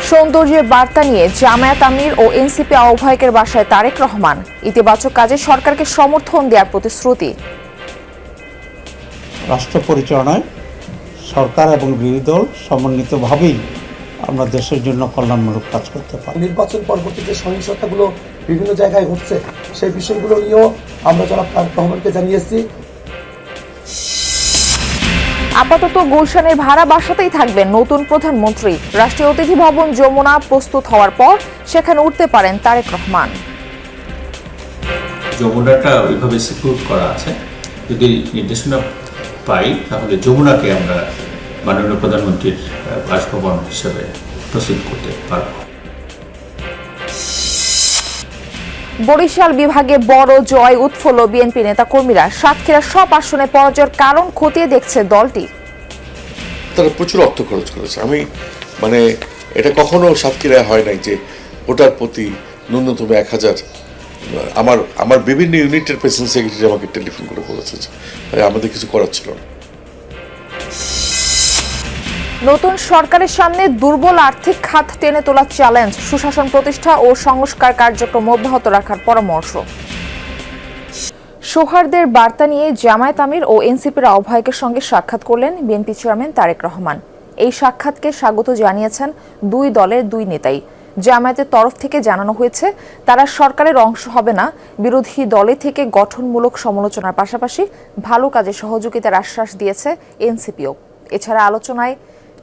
সৌন্দর্যের বার্তা নিয়ে জামায়াত আমির ও এনসিপি আহ্বায়কের বাসায় তারেক রহমান। ইতিবাচক কাজে সরকারকে সমর্থন দেওয়ার প্রতিশ্রুতি। রাষ্ট্র পরিচালনায় সরকার এবং বিরোধী দল সমন্বিতভাবেই আমরা দেশের জন্য কল্যাণমূলক কাজ করতে পারি। নির্বাচন পরবর্তী যে সহিংসতাগুলো বিভিন্ন জায়গায় ঘটছে সেই বিষয়গুলো নিয়েও আমরা জনাব তারেক রহমানকে জানিয়েছি। আপাতত গুলশানের ভাড়া বাসাতেই থাকবেন নতুন প্রধানমন্ত্রী। রাষ্ট্রীয় অতিথি ভবন যমুনা প্রস্তুত হওয়ার পর সেখানে উঠতে পারেন তারেক রহমান। যমুনাটা ওইভাবে সিকিউর করা আছে, যদি নির্দেশনা পাই তাহলে যমুনাকে আমরা মাননীয় প্রধানমন্ত্রীর বাসভবন হিসেবে প্রস্তুত করতে পারব। বরিশাল বিভাগে বড় জয় উৎফুল্ল বিএনপি নেতাকর্মীরা। সাতক্ষীরার সব আসনে পরাজয়ের কারণ খতিয়ে দেখছে দলটি। তারা প্রচুর অর্থ খরচ করেছে। আমি এটা কখনো সাতক্ষীরায় হয় নাই যে ভোটার প্রতি ন্যূনতম 1000। আমার বিভিন্ন ইউনিটের প্রেসিডেন্ট সেক্রেটারি আমাকে টেলিফোন করে বলেছে যে আমাদের কিছু করার ছিল না। নতুন সরকারের সামনে দুর্বল আর্থিক খাত টেনে তোলার চ্যালেঞ্জ। সুশাসন প্রতিষ্ঠা ও সংস্কার কার্যক্রম অব্যাহত রাখার পরামর্শ। সৌহার্দ্যের বার্তা নিয়ে জামায়াত আমির ও এনসিপির আহ্বায়কের সঙ্গে সাক্ষাৎ করলেন বিএনপি চেয়ারম্যান তারেক রহমান। এই সাক্ষাৎকে স্বাগত জানিয়েছেন দুই দলের দুই নেতাই। জামায়াতের তরফ থেকে জানানো হয়েছে তারা সরকারের অংশ হবে না, বিরোধী দলে থেকে গঠনমূলক সমালোচনার পাশাপাশি ভালো কাজে সহযোগিতার আশ্বাস দিয়েছে এনসিপিও। এছাড়া আলোচনায়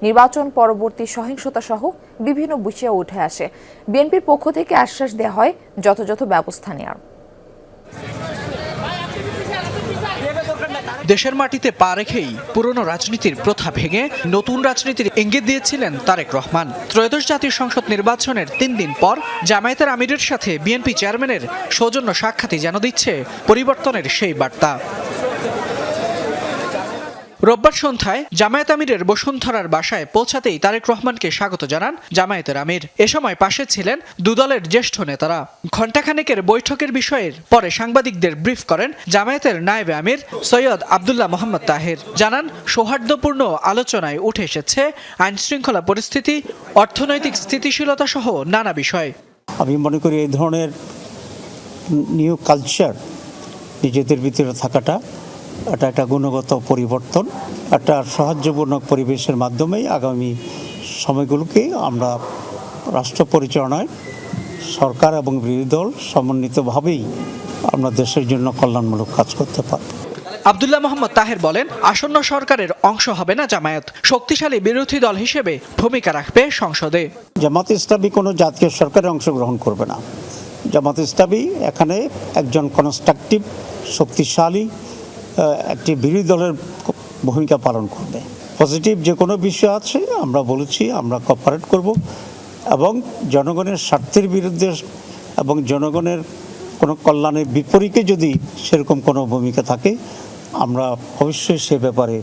নির্বাচন পরবর্তী সহিংসতা সহ বিভিন্ন বিষয় উঠে আসে। বিএনপির পক্ষ থেকে আশ্বাস দেওয়া হয় যথাযথ ব্যবস্থা নেওয়ার। দেশের মাটিতে পা রেখেই পুরনো রাজনীতির প্রথা ভেঙে নতুন রাজনীতির ইঙ্গিত দিয়েছিলেন তারেক রহমান। ত্রয়োদশ জাতীয় সংসদ নির্বাচনের 3 দিন পর জামায়াতের আমিরের সাথে বিএনপি চেয়ারম্যানের সৌজন্য সাক্ষাৎই যেন দিচ্ছে পরিবর্তনের সেই বার্তা। রোববার সন্ধ্যায় জামায়াত আমিরের বসুন্ধরার বাসায় পৌঁছাতেই তারেক রহমানকে স্বাগত জানান জামায়াতের আমির। এ সময় পাশে ছিলেন দুদলের জ্যেষ্ঠ নেতারা। ঘণ্টাখানেকের বৈঠকের বিষয়ের পরে সাংবাদিকদের ব্রিফ করেন জামায়াতের নায়েবে আমির সৈয়দ আব্দুল্লাহ মোহাম্মদ তাহের। জানান সৌহার্দ্যপূর্ণ আলোচনায় উঠে এসেছে আইন শৃঙ্খলা পরিস্থিতি, অর্থনৈতিক স্থিতিশীলতা সহ নানা বিষয়। আমি মনে করি এই ধরনের নিউ কালচার নিজেদের ভিতরে থাকাটা এটা একটা গুণগত পরিবর্তন, একটা সাহায্যপূর্ণ পরিবেশের মাধ্যমেই আগামী সময়গুলোকে আমরা রাষ্ট্র পরিচালনায় সরকার এবং বিরোধী দল সমন্বিতভাবেই আমরা দেশের জন্য কল্যাণমূলক কাজ করতে পারব। আব্দুল্লাহ মোহাম্মদ তাহের বলেন, আসন্ন সরকারের অংশ হবে না জামায়াত, শক্তিশালী বিরোধী দল হিসেবে ভূমিকা রাখবে সংসদে। জামাত ইসলামী কোনো জাতীয় সরকারে অংশগ্রহণ করবে না। জামাত ইসলামী এখানে একজন কনস্ট্রাকটিভ শক্তিশালী একটি বিরোধী দলের ভূমিকা পালন করবে। পজিটিভ যে কোনো বিষয় আছে আমরা বলেছি আমরা কোঅপারেট করব, এবং জনগণের স্বার্থের বিরুদ্ধে এবং জনগণের কোনো কল্যাণের বিপরীতে যদি সেরকম কোনো ভূমিকা থাকে আমরা অবশ্যই সে ব্যাপারে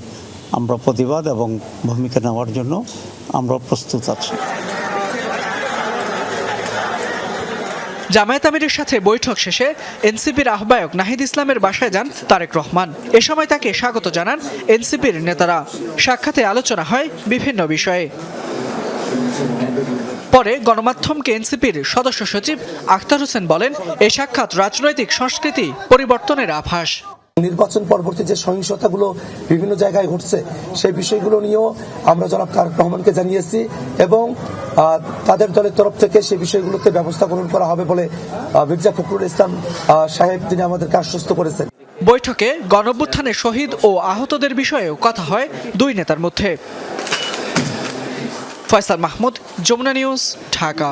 আমরা প্রতিবাদ এবং ভূমিকা নেওয়ার জন্য আমরা প্রস্তুত আছি। জামায়াত আমিরের সাথে বৈঠক শেষে এনসিপির আহ্বায়ক নাহিদ ইসলামের বাসায় যান তারেক রহমান। এ সময় তাকে স্বাগত জানান এনসিপির নেতারা। সাক্ষাতে আলোচনা হয় বিভিন্ন বিষয়ে। পরে গণমাধ্যমকে এনসিপির সদস্য সচিব আখতার হোসেন বলেন, এই সাক্ষাৎ রাজনৈতিক সংস্কৃতি পরিবর্তনের আভাস। নির্বাচন পরবর্তী যে সহিংসতাগুলো বিভিন্ন জায়গায় ঘটছে সেই বিষয়গুলো নিয়েও আমরা জনাব তারেক রহমানকে জানিয়েছি, এবং তাদের দলের তরফ থেকে সেই বিষয়গুলোতে ব্যবস্থা গ্রহণ করা হবে বলে মির্জা ফখরুল ইসলাম সাহেব তিনি আমাদেরকে আশ্বস্ত করেছেন। বৈঠকে গণঅভ্যুত্থানে শহীদ ও আহতদের বিষয়েও কথা হয় দুই নেতার মধ্যে। ফয়সাল মাহমুদ, যমুনা নিউজ, ঢাকা।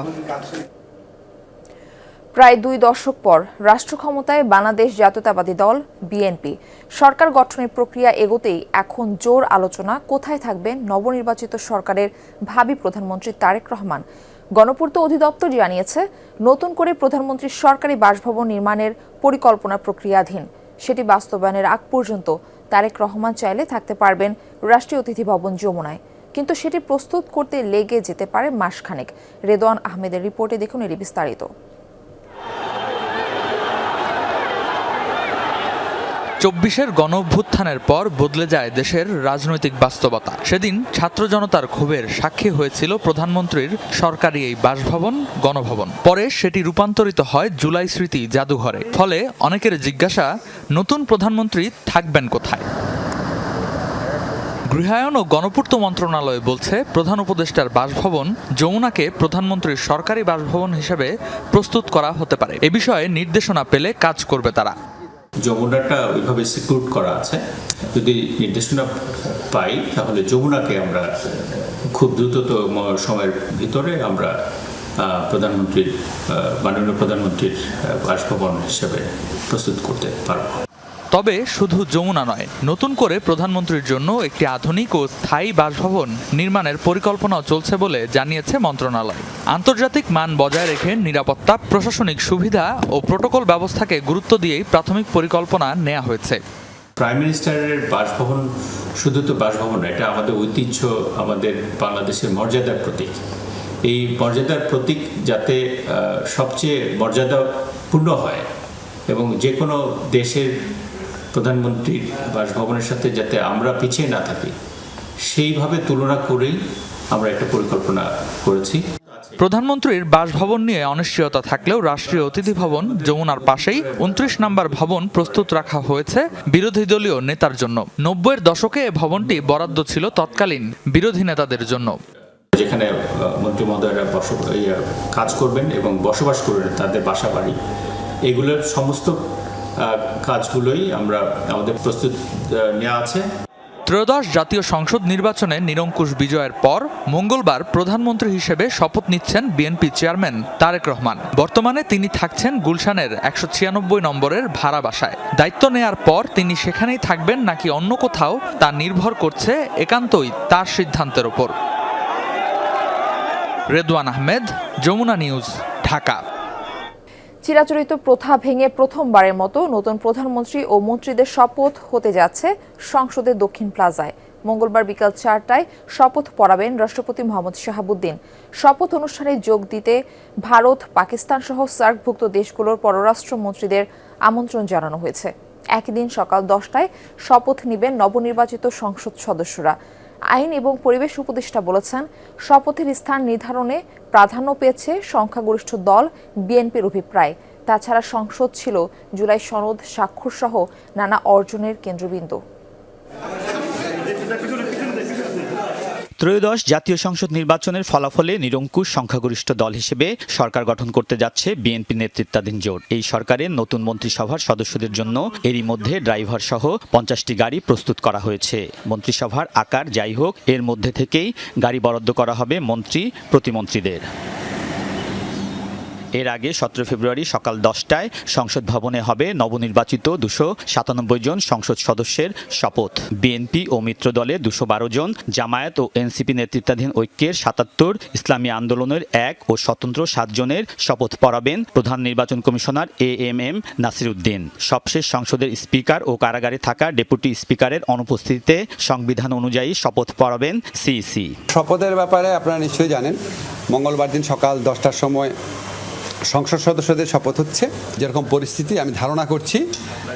প্রায় 2 দশক পর রাষ্ট্র ক্ষমতায় বাংলাদেশ জাতীয়তাবাদী দল বিএনপি। সরকার গঠনের প্রক্রিয়া এগোতেই এখন জোর আলোচনা কোথায় থাকবেন নবনির্বাচিত সরকারের ভাবী প্রধানমন্ত্রী তারেক রহমান। গণপূর্ত অধিদপ্তর জানিয়েছে নতুন করে প্রধানমন্ত্রীর সরকারি বাসভবন নির্মাণের পরিকল্পনা প্রক্রিয়াধীন। সেটি বাস্তবায়নের আগ পর্যন্ত তারেক রহমান চাইলে থাকতে পারবেন রাষ্ট্রীয় অতিথি ভবন যমুনায়, কিন্তু সেটি প্রস্তুত করতে লেগে যেতে পারে মাসখানেক। রেদওয়ান আহমেদের রিপোর্টে দেখুন এর বিস্তারিত। 24-এর গণঅভ্যুত্থানের পর বদলে যায় দেশের রাজনৈতিক বাস্তবতা। সেদিন ছাত্র জনতার ক্ষোভের সাক্ষী হয়েছিল প্রধানমন্ত্রীর সরকারি এই বাসভবন গণভবন। পরে সেটি রূপান্তরিত হয় জুলাই স্মৃতি জাদুঘরে। ফলে অনেকের জিজ্ঞাসা, নতুন প্রধানমন্ত্রী থাকবেন কোথায়? গৃহায়ন ও গণপূর্ত মন্ত্রণালয় বলছে, প্রধান উপদেষ্টার বাসভবন যমুনাকে প্রধানমন্ত্রীর সরকারি বাসভবন হিসেবে প্রস্তুত করা হতে পারে। এ বিষয়ে নির্দেশনা পেলে কাজ করবে তারা। যমুনাটা ওইভাবে সিকিউর করা আছে, যদি নির্দেশনা পাই তাহলে যমুনাকে আমরা খুব দ্রুততম সময়ের ভিতরে আমরা মাননীয় প্রধানমন্ত্রীর বাসভবন হিসেবে প্রস্তুত করতে পারব। তবে শুধু যমুনা নয়, নতুন করে প্রধানমন্ত্রীর জন্য একটি আধুনিক ও স্থায়ী বাসভবন নির্মাণের পরিকল্পনাও চলছে বলে জানিয়েছে মন্ত্রণালয়। আন্তর্জাতিক মান বজায় রেখে নিরাপত্তা, প্রশাসনিক সুবিধা ও প্রোটোকল ব্যবস্থাকে গুরুত্ব দিয়েই প্রাথমিক পরিকল্পনা নেওয়া হয়েছে। প্রাইম মিনিস্টারের বাসভবন শুধু তো বাসভবন, এটা আমাদের ঐতিহ্য, আমাদের বাংলাদেশের মর্যাদার প্রতীক। এই মর্যাদার প্রতীক যাতে সবচেয়ে মর্যাদাপূর্ণ হয় এবং যে কোনো দেশের প্রধানমন্ত্রীর বাসভবনের সাথে যাতে আমরা পিছিয়ে না থাকি, সেইভাবে তুলনা করেই আমরা একটা পরিকল্পনা করেছি। প্রধানমন্ত্রীর বাসভবন নিয়ে অনিশ্চয়তা থাকলেও রাষ্ট্রীয় অতিথি ভবন যমুনার পাশেই 29 নম্বর ভবন প্রস্তুত রাখা হয়েছে বিরোধী দলীয় নেতার জন্য। 90-এর দশকে এ ভবনটি বরাদ্দ ছিল তৎকালীন বিরোধী নেতাদের জন্য। যেখানে মন্ত্রী মহোদয়রা কাজ করবেন এবং বসবাস করবেন, তাদের বাসা বাড়ি, এগুলোর সমস্ত কাজগুলোই আমাদের প্রস্তুত নেওয়া আছে। ত্রয়োদশ জাতীয় সংসদ নির্বাচনে নিরঙ্কুশ বিজয়ের পর মঙ্গলবার প্রধানমন্ত্রী হিসেবে শপথ নিচ্ছেন বিএনপি চেয়ারম্যান তারেক রহমান। বর্তমানে তিনি থাকছেন গুলশানের 196 নম্বরের ভাড়া বাসায়। দায়িত্ব নেয়ার পর তিনি সেখানেই থাকবেন নাকি অন্য কোথাও, তা নির্ভর করছে একান্তই তার সিদ্ধান্তের ওপর। রেদওয়ান আহমেদ, যমুনা নিউজ, ঢাকা। চিরাচরিত প্রথা ভেঙে প্রথমবারের মতো নতুন প্রধানমন্ত্রী ও মন্ত্রীদের শপথ হতে যাচ্ছে সংসদের দক্ষিণ প্লাজায়। মঙ্গলবার বিকাল 4টায় শপথ পড়াবেন রাষ্ট্রপতি মোহাম্মদ শাহাবুদ্দিন। শপথ অনুষ্ঠানে যোগ দিতে ভারত, পাকিস্তান সহ সার্কভুক্ত দেশগুলোর পররাষ্ট্রমন্ত্রীদের আমন্ত্রণ জানানো হয়েছে। একই দিন সকাল 10টায় শপথ নেবেন নবনির্বাচিত সংসদ সদস্যরা। আইন এবং পরিবেশ উপদেষ্টা বলেছেন, শপথের স্থান নির্ধারণে প্রাধান্য পেয়েছে সংখ্যাগরিষ্ঠ দল বিএনপির অভিপ্রায়। তাছাড়া সংসদ ছিল জুলাই সনদ স্বাক্ষর সহ নানা অর্জনের কেন্দ্রবিন্দু। ত্রয়োদশ জাতীয় সংসদ নির্বাচনের ফলাফলে নিরঙ্কুশ সংখ্যাগরিষ্ঠ দল হিসেবে সরকার গঠন করতে যাচ্ছে বিএনপি নেতৃত্বাধীন জোট। এই সরকারের নতুন মন্ত্রিসভার সদস্যদের জন্য এরই মধ্যে ড্রাইভার সহ 50টি গাড়ি প্রস্তুত করা হয়েছে। মন্ত্রিসভার আকার যাই হোক, এর মধ্যে থেকেই গাড়ি বরাদ্দ করা হবে মন্ত্রী প্রতিমন্ত্রীদের। এর আগে 17 ফেব্রুয়ারি সকাল 10টায় সংসদ ভবনে হবে নবনির্বাচিত 297 জন সংসদ সদস্যের শপথ। বিএনপি ও মিত্র দলের 212 জন, জামায়াত ও এনসিপি নেতৃত্বাধীন ঐক্যের 77, ইসলামী আন্দোলনের 1 ও স্বতন্ত্র 7 জনের শপথ পড়াবেন প্রধান নির্বাচন কমিশনার এএমএম নাসির উদ্দিন। সবশেষ সংসদের স্পিকার ও কারাগারে থাকা ডেপুটি স্পিকারের অনুপস্থিতিতে সংবিধান অনুযায়ী শপথ পড়াবেন সিইসি। শপথের ব্যাপারে আপনারা নিশ্চয়ই জানেন, মঙ্গলবার দিন সকাল 10টার সময় সংসদ সদস্যদের শপথ হচ্ছে। যেরকম পরিস্থিতি আমি ধারণা করছি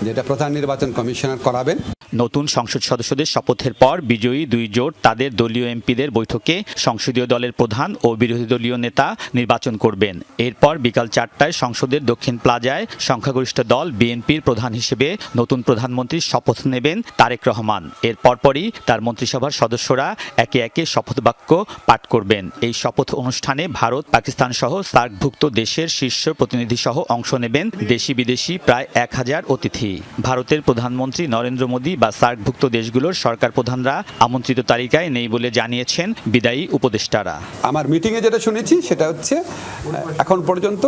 যেটা প্রধান নির্বাচন কমিশনার করাবেন। নতুন সংসদ সদস্যদের শপথের পর বিজয়ী দুই জোট তাদের দলীয় এমপিদের বৈঠকে সংসদীয় দলের প্রধান ও বিরোধী দলীয় নেতা নির্বাচন করবেন। এরপর বিকাল 4টায় সংসদের দক্ষিণ প্লাজায় সংখ্যাগরিষ্ঠ দল বিএনপির প্রধান হিসেবে নতুন প্রধানমন্ত্রীর শপথ নেবেন তারেক রহমান। এর পরপরই তার মন্ত্রিসভার সদস্যরা একে একে শপথ বাক্য পাঠ করবেন। এই শপথ অনুষ্ঠানে ভারত, পাকিস্তান সহ সার্কভুক্ত দেশের শীর্ষ প্রতিনিধি সহ অংশ নেবেন দেশি বিদেশি প্রায় 1000 অতিথি। ভারতের প্রধানমন্ত্রী নরেন্দ্র মোদী বা সার্কভুক্ত দেশগুলোর সরকার প্রধানরা আমন্ত্রিত তালিকায় নেই বলে জানিয়েছেন বিদায়ী উপদেষ্টারা। আমার মিটিংয়ে যেটা শুনেছি সেটা হচ্ছে এখন পর্যন্ত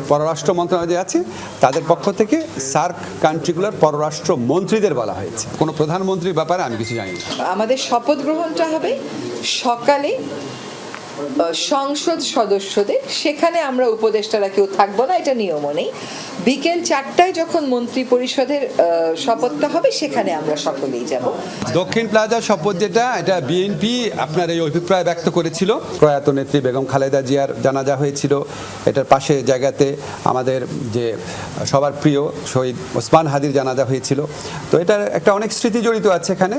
পররাষ্ট্র মন্ত্রণালয় যে আছে তাদের পক্ষ থেকে সার্ক কান্ট্রিগুলোর পররাষ্ট্র মন্ত্রীদের বলা হয়েছে। কোনো প্রধানমন্ত্রীর ব্যাপারে আমি কিছু জানি না। আমাদের শপথ গ্রহণটা হবে সকালে সংসদ সদস্যদের, সেখানে আমরা উপদেষ্টারা কেউ থাকবো না, এটা নিয়মও নেই। বিকেল 4টায় যখন মন্ত্রী পরিষদের শপথটা হবে সেখানে আমরা সকলেই যাব। দক্ষিণ প্লাজা শপথ যেটা, এটা বিএনপি আপনার এই অভিপ্রায় ব্যক্ত করেছিল। প্রয়াত নেত্রী বেগম খালেদা জিয়ার জানাজা হয়েছিল, এটার পাশে জায়গাতে আমাদের যে সবার প্রিয় শহীদ ওসমান হাদির জানাজা হয়েছিল। তো এটার একটা অনেক স্মৃতি জড়িত আছে এখানে,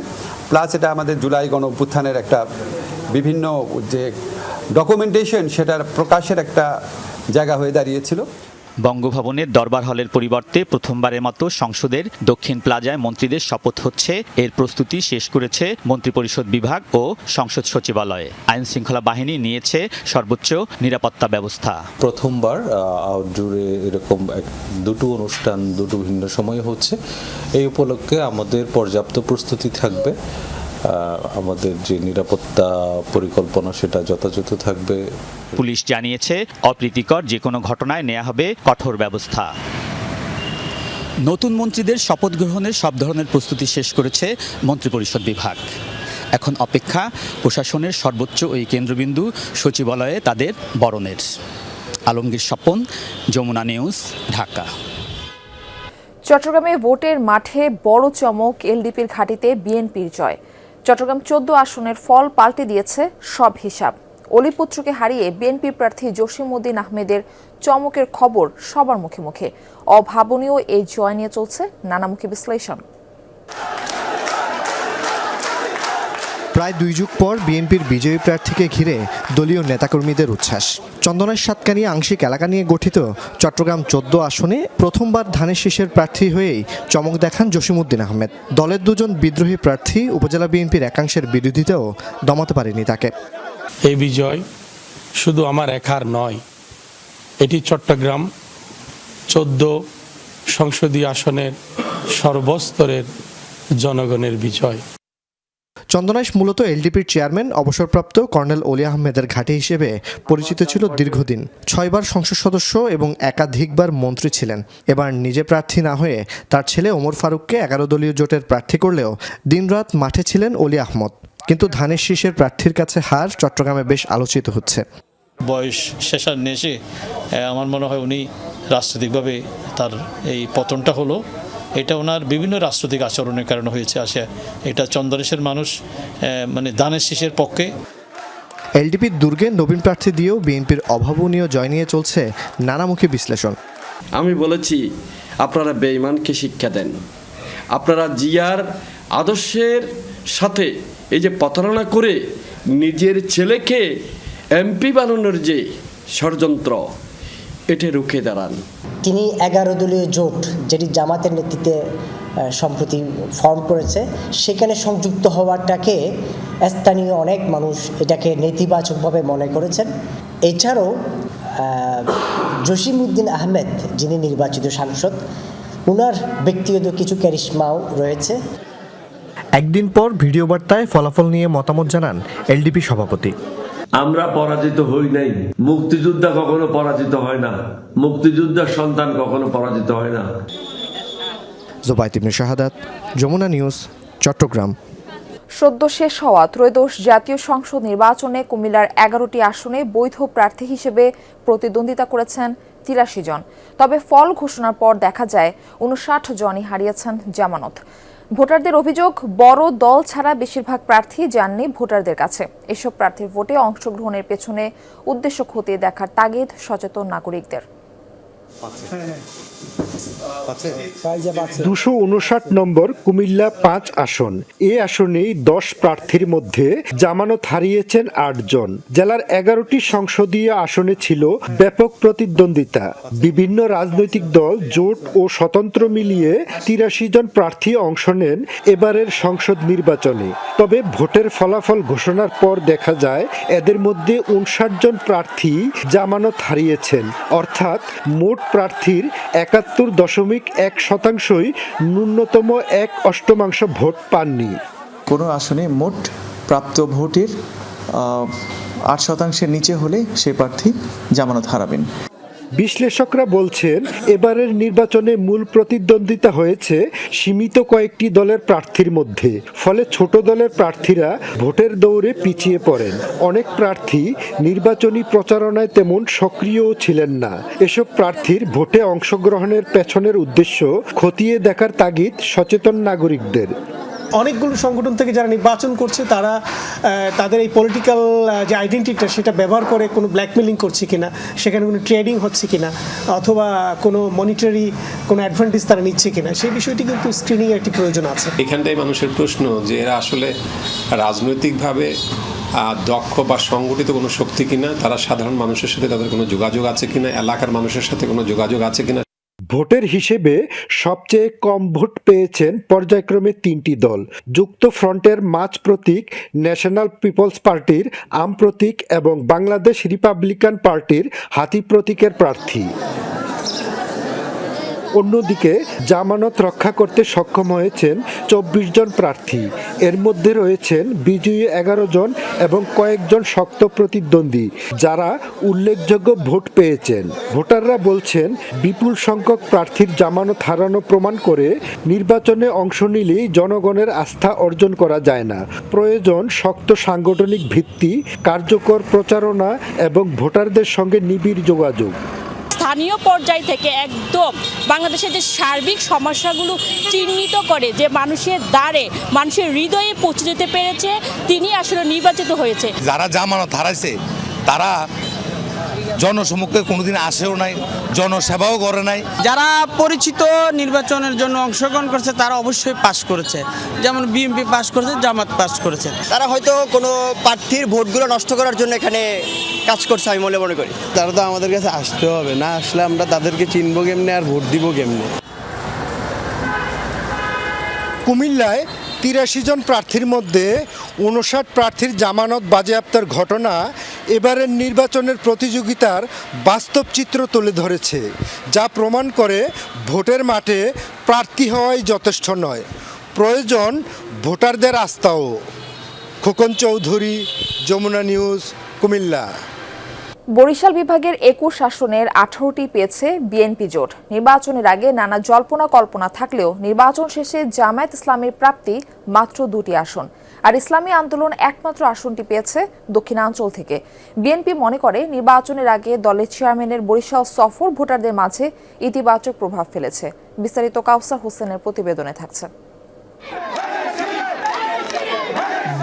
প্লাস এটা আমাদের জুলাই গণ অভ্যুত্থানের একটা বিভিন্ন যে ডকুমেন্টেশন সেটার প্রকাশের একটা জায়গা হয়ে দাঁড়িয়েছিল। বঙ্গভবনের দরবার হলের পরিবর্তে প্রথমবারের মতো সংসদের দক্ষিণ প্লাজায় মন্ত্রীদের শপথ হচ্ছে। এর প্রস্তুতি শেষ করেছে মন্ত্রিপরিষদ বিভাগ ও সংসদ সচিবালয়। আইন শৃঙ্খলা বাহিনী নিয়েছে সর্বোচ্চ নিরাপত্তা ব্যবস্থা। প্রথমবার আউটডোরে এরকম দুটো অনুষ্ঠান দুটো ভিন্ন সময় হচ্ছে। এই উপলক্ষে আমাদের পর্যাপ্ত প্রস্তুতি থাকবে, আমাদের যে নিরাপত্তা পরিকল্পনা সেটা যথাযথ থাকবে। পুলিশ জানিয়েছে অপ্রীতিকর যে কোনো ঘটনায় নেওয়া হবে কঠোর ব্যবস্থা। নতুন মন্ত্রীদের শপথ গ্রহণের সব ধরনের প্রস্তুতি শেষ করেছে মন্ত্রিপরিষদ বিভাগ। এখন অপেক্ষা প্রশাসনের সর্বোচ্চ ওই কেন্দ্রবিন্দু সচিবালয়ে তাদের বরণের। আলমগীর স্বপন, যমুনা নিউজ, ঢাকা। চট্টগ্রামে ভোটের মাঠে বড় চমক, এলডিপির ঘাঁটিতে বিএনপির জয়। চট্টগ্রাম 14 আসনের ফল পাল্টে দিয়েছে সব হিসাব। অলিপুত্রকে হারিয়ে বিএনপি প্রার্থী জসিমউদ্দিন আহমেদের চমকের খবর সবার মুখে মুখে। অভাবনীয় এই জয় নিয়ে চলছে নানামুখী বিশ্লেষণ। প্রায় 2 যুগ পর বিএনপির বিজয়ী প্রার্থীকে ঘিরে দলীয় নেতাকর্মীদের উচ্ছ্বাস। চন্দনের সাতকানিয়া আংশিক এলাকা নিয়ে গঠিত চট্টগ্রাম 14 আসনে প্রথমবার ধানের শীষের প্রার্থী হয়েই চমক দেখান জসিমউদ্দিন আহমেদ। দলের 2 জন বিদ্রোহী প্রার্থী উপজেলা বিএনপির একাংশের বিরোধিতাও দমাতে পারেনি তাকে। এই বিজয় শুধু আমার একার নয়, এটি চট্টগ্রাম 14 সংসদীয় আসনের সর্বস্তরের জনগণের বিজয়। চন্দনাইশ মূলত এলডিপির চেয়ারম্যান অবসরপ্রাপ্ত কর্নেল অলি আহমেদের ঘাঁটি হিসেবে পরিচিত ছিল দীর্ঘদিন। 6 বার সংসদ সদস্য এবং একাধিকবার মন্ত্রী ছিলেন। এবার নিজে প্রার্থী না হয়ে তার ছেলে ওমর ফারুককে 11 দলীয় জোটের প্রার্থী করলেও দিনরাত মাঠে ছিলেন অলি আহমদ। কিন্তু ধানের শীষের প্রার্থীর কাছে হার চট্টগ্রামে বেশ আলোচিত হচ্ছে। বয়স শেষার নেশে আমার মনে হয় উনি রাজনৈতিকভাবে তার এই পতনটা হলো, এটা ওনার বিভিন্ন রাজনৈতিক আচরণের কারণে হয়েছে। এটা চন্দনেশের মানুষ মানে ধানের শীষের পক্ষে। এলডিপির দুর্গে নবীন প্রার্থী দিয়েও বিএনপির অভাবনীয় জয় নিয়ে চলছে নানামুখী বিশ্লেষণ। আমি বলেছি আপনারা বেঈমানকে শিক্ষা দেন, আপনারা জিয়ার আদর্শের সাথে এই যে প্রতারণা করে নিজের ছেলেকে এমপি বানানোর যে ষড়যন্ত্র, এটা রুখে দাঁড়ান। তিনি 11 দলীয় জোট, যেটি জামাতের নেতৃত্বে সম্প্রতি ফর্ম করেছে, সেখানে সংযুক্ত হওয়াটাকে স্থানীয় অনেক মানুষ এটাকে নেতিবাচকভাবে মনে করেছেন। এছাড়াও জসিমউদ্দিন আহমেদ, যিনি নির্বাচিত সাংসদ, ওনার ব্যক্তিগত কিছু ক্যারিশমাও রয়েছে। একদিন পর ভিডিও বার্তায় ফলাফল নিয়ে মতামত জানান এলডিপি সভাপতি। আমরা পরাজিত হই নাই, মুক্তিযোদ্ধা কখনো পরাজিত হয় না, মুক্তিযোদ্ধার সন্তান কখনো পরাজিত হয় না। জোবায়েত ইবনে শাহাদাত, যমুনা নিউজ, চট্টগ্রাম। সদ্য শেষ হওয়া ত্রয়োদশ জাতীয় সংসদ নির্বাচনে কুমিল্লার 11টি আসনে বৈধ প্রার্থী হিসেবে প্রতিদ্বন্দ্বিতা করেছেন 83 জন। তবে ফল ঘোষণার পর দেখা যায় 59 জনই হারিয়েছেন জামানত। ভোটারদের অভিযোগ, বড় দল ছাড়া বেশিরভাগ প্রার্থী যাননি ভোটারদের কাছে। এসব প্রার্থীর ভোটে অংশগ্রহণের পেছনে উদ্দেশ্য খতিয়ে দেখার তাগিদ সচেতন নাগরিকদের। 259 নম্বর কুমিল্লা 5 আসন। এ আসনেই 10 প্রার্থীর মধ্যে জামানত হারিয়েছেন 8 জন। জেলার 11টি সংসদীয় আসনে ছিল ব্যাপক প্রতিদ্বন্দ্বিতা। বিভিন্ন রাজনৈতিক দল, জোট ও স্বতন্ত্র মিলিয়ে 83 জন প্রার্থী অংশ নেন এবারের সংসদ নির্বাচনে। তবে ভোটের ফলাফল ঘোষণার পর দেখা যায় এদের মধ্যে 59 জন প্রার্থী জামানত হারিয়েছেন, অর্থাৎ মোট প্রার্থীর 71.1%ই ন্যূনতম 1/8 ভোট পাননি। কোনো আসনে মোট প্রাপ্ত ভোটের 8%-এর নিচে হলে সে প্রার্থী জামানত হারাবেন। বিশ্লেষকরা বলছেন এবারের নির্বাচনে মূল প্রতিদ্বন্দ্বিতা হয়েছে সীমিত কয়েকটি দলের প্রার্থীর মধ্যে, ফলে ছোট দলের প্রার্থীরা ভোটের দৌড়ে পিছিয়ে পড়েন। অনেক প্রার্থী নির্বাচনী প্রচারণায় তেমন সক্রিয়ও ছিলেন না। এসব প্রার্থীর ভোটে অংশগ্রহণের পেছনের উদ্দেশ্য খতিয়ে দেখার তাগিদ সচেতন নাগরিকদের। অনেকগুলো সংগঠন থেকে যারা নির্বাচন করছে তারা তাদের এই পলিটিক্যাল যে আইডেন্টিটিটা সেটা ব্যবহার করে কোনো ব্ল্যাকমেলিং করছে কিনা, সেখানে কোনো ট্রেডিং হচ্ছে কিনা, অথবা কোনো মনিটারি কোনো অ্যাডভান্টেজ তারা নিচ্ছে কিনা, সেই বিষয়টি কিন্তু স্ক্রিনিংয়ের একটি প্রয়োজন আছে। এখানটাই মানুষের প্রশ্ন যে এরা আসলে রাজনৈতিকভাবে দক্ষ বা সংগঠিত কোনো শক্তি কিনা, তারা সাধারণ মানুষের সাথে তাদের কোনো যোগাযোগ আছে কিনা, এলাকার মানুষের সাথে কোনো যোগাযোগ আছে কিনা। ভোটের হিসেবে সবচেয়ে কম ভোট পেয়েছেন পর্যায়ক্রমে 3টি দল: যুক্ত ফ্রন্টের মাছ প্রতীক, ন্যাশনাল পিপলস পার্টির আম প্রতীক এবং বাংলাদেশ রিপাবলিকান পার্টির হাতি প্রতীকের প্রার্থী। অন্যদিকে জামানত রক্ষা করতে সক্ষম হয়েছেন 24 জন প্রার্থী। এর মধ্যে রয়েছেন বিজয়ী 11 জন এবং কয়েকজন শক্ত প্রতিদ্বন্দ্বী যারা উল্লেখযোগ্য ভোট পেয়েছেন। ভোটাররা বলছেন বিপুল সংখ্যক প্রার্থীর জামানত হারানো প্রমাণ করে নির্বাচনে অংশ নিলেই জনগণের আস্থা অর্জন করা যায় না। প্রয়োজন শক্ত সাংগঠনিক ভিত্তি, কার্যকর প্রচারণা এবং ভোটারদের সঙ্গে নিবিড় যোগাযোগ। স্থানীয় পর্যায় থেকে একদম বাংলাদেশের যে সার্বিক সমস্যাগুলো চিহ্নিত করে যে মানুষের দ্বারে, মানুষের হৃদয়ে পৌঁছে যেতে পেরেছে, তিনি আসলে নির্বাচিত হয়েছে। যারা জামানত হারাইছে তারা জনসমক্ষে কোনোদিন আসেও নাই, জনসেবাও করে নাই। যারা পরিচিত নির্বাচনের জন্য অংশগ্রহণ করছে তারা অবশ্যই পাস করেছে, যেমন বিএনপি পাস করেছে, জামাত পাস করেছে। তারা হয়তো কোনো প্রার্থীর ভোটগুলো নষ্ট করার জন্য এখানে কাজ করছে আমি মনে করি। তারা তো আমাদের কাছে আসতে হবে, না আসলে আমরা তাদেরকে চিনবো কেমনে আর ভোট দিব কেমনে। কুমিল্লায় 83 জন প্রার্থীর মধ্যে 59 প্রার্থীর জামানত বাজেয়াপ্তের ঘটনা এবারের নির্বাচনের প্রতিযোগিতার বাস্তব চিত্র তুলে ধরেছে, যা প্রমাণ করে ভোটের মাঠে প্রার্থী হওয়াই যথেষ্ট নয়, প্রয়োজন ভোটারদের আস্থাও। খোকন চৌধুরী, যমুনা নিউজ, কুমিল্লা। বরিশাল বিভাগের 21 আসনের 18টি পেয়েছে বিএনপি জোট। নির্বাচনের আগে নানা জল্পনা কল্পনা থাকলেও নির্বাচন শেষে জামায়াত ইসলামের প্রাপ্তি মাত্র 2টি আসন, আর ইসলামী আন্দোলন একমাত্র আসনটি পেয়েছে দক্ষিণাঞ্চল থেকে। বিএনপি মনে করে নির্বাচনের আগে দলের চেয়ারম্যানের বরিশাল সফর ভোটারদের মাঝে ইতিবাচক প্রভাব ফেলেছে। বিস্তারিত কাউসার হোসেনের প্রতিবেদনে থাকছে।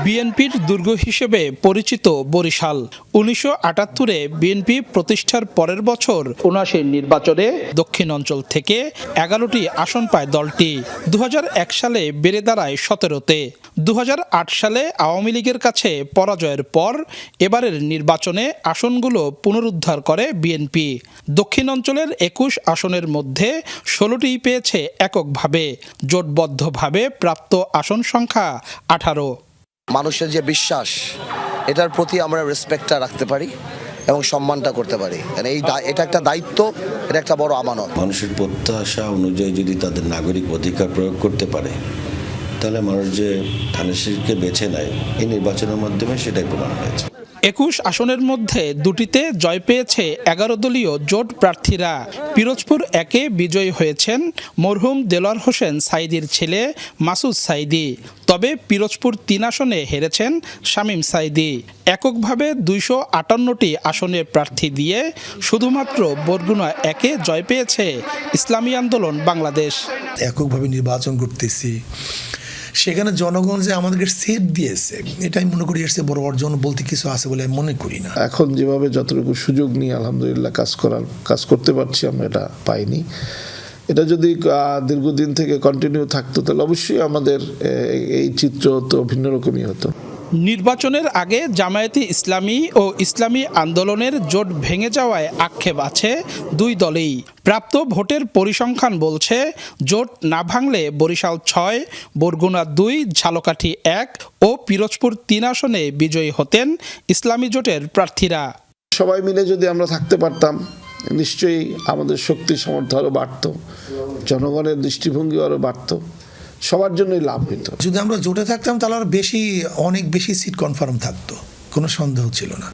বিএনপির দুর্গ হিসেবে পরিচিত বরিশাল 1978-এ বিএনপি প্রতিষ্ঠার পরের বছর 79 নির্বাচনে দক্ষিণ অঞ্চল থেকে 11টি আসন পায় দলটি। 2001 সালে বেড়ে দাঁড়ায় 17-তে। 2008 সালে আওয়ামী লীগের কাছে পরাজয়ের পর এবারের নির্বাচনে আসনগুলো পুনরুদ্ধার করে বিএনপি। দক্ষিণ অঞ্চলের 21 আসনের মধ্যে 16টি পেয়েছে এককভাবে, জোটবদ্ধভাবে প্রাপ্ত আসন সংখ্যা 18। মানুষের যে বিশ্বাস, এটার প্রতি আমরা রেসপেক্টটা রাখতে পারি এবং সম্মানটা করতে পারি। এটা একটা দায়িত্ব, এটা একটা বড় আমানত। মানুষের প্রত্যাশা অনুযায়ী যদি তাদের নাগরিক অধিকার প্রয়োগ করতে পারে, তাহলে মানুষ যে ধানেশীরকে বেছে নেয় এই নির্বাচনের মাধ্যমে সেটাই প্রমাণ হয়েছে। 21 আসনের মধ্যে 2টিতে জয় পেয়েছে 11 দলীয় জোট প্রার্থীরা। পিরোজপুর 1-এ বিজয়ী হয়েছেন মরহুম দেলোয়ার হোসেন সাইদির ছেলে মাসুদ সাইদি। তবে পিরোজপুর 3 আসনে হেরেছেন শামীম সাইদি। এককভাবে 258টি আসনের প্রার্থী দিয়ে শুধুমাত্র বরগুনা 1-এ জয় পেয়েছে ইসলামী আন্দোলন বাংলাদেশ। এককভাবে নির্বাচন করতেছি, সেখানে জনগণ যে আমাদেরকে সেট দিয়েছে, এটাই মনে করি এর চেয়ে বড় অর্জন বলতে কিছু আছে বলে আমি মনে করি না। এখন যেভাবে যতটুকু সুযোগ নিয়ে আলহামদুলিল্লাহ কাজ করতে পারছি, আমরা এটা পাইনি। এটা যদি দীর্ঘদিন থেকে কন্টিনিউ থাকতো তাহলে অবশ্যই আমাদের এই চিত্র তো ভিন্ন রকমই হতো। নির্বাচনের আগে জামায়াতে ইসলামী ও ইসলামী আন্দোলনের জোট ভেঙে যাওয়ায় আক্ষেপ আছে দুই দলেই। প্রাপ্ত ভোটের পরিসংখ্যান বলছে জোট না ভাঙলে বরিশাল 6, বরগুনা 2, ঝালকাঠি 1 ও পিরোজপুর 3 আসনে বিজয়ী হতেন ইসলামী জোটের প্রার্থীরা। সবাই মিলে যদি আমরা থাকতে পারতাম, নিশ্চয়ই আমাদের শক্তি সামর্থ্য আরও বাড়ত, জনগণের দৃষ্টিভঙ্গি আরও বাড়ত, সবার জন্যই লাভ হইত। যদি আমরা জোটে থাকতাম তাহলে আর অনেক বেশি সিট কনফার্ম থাকতো, কোনো সন্দেহ ছিল না।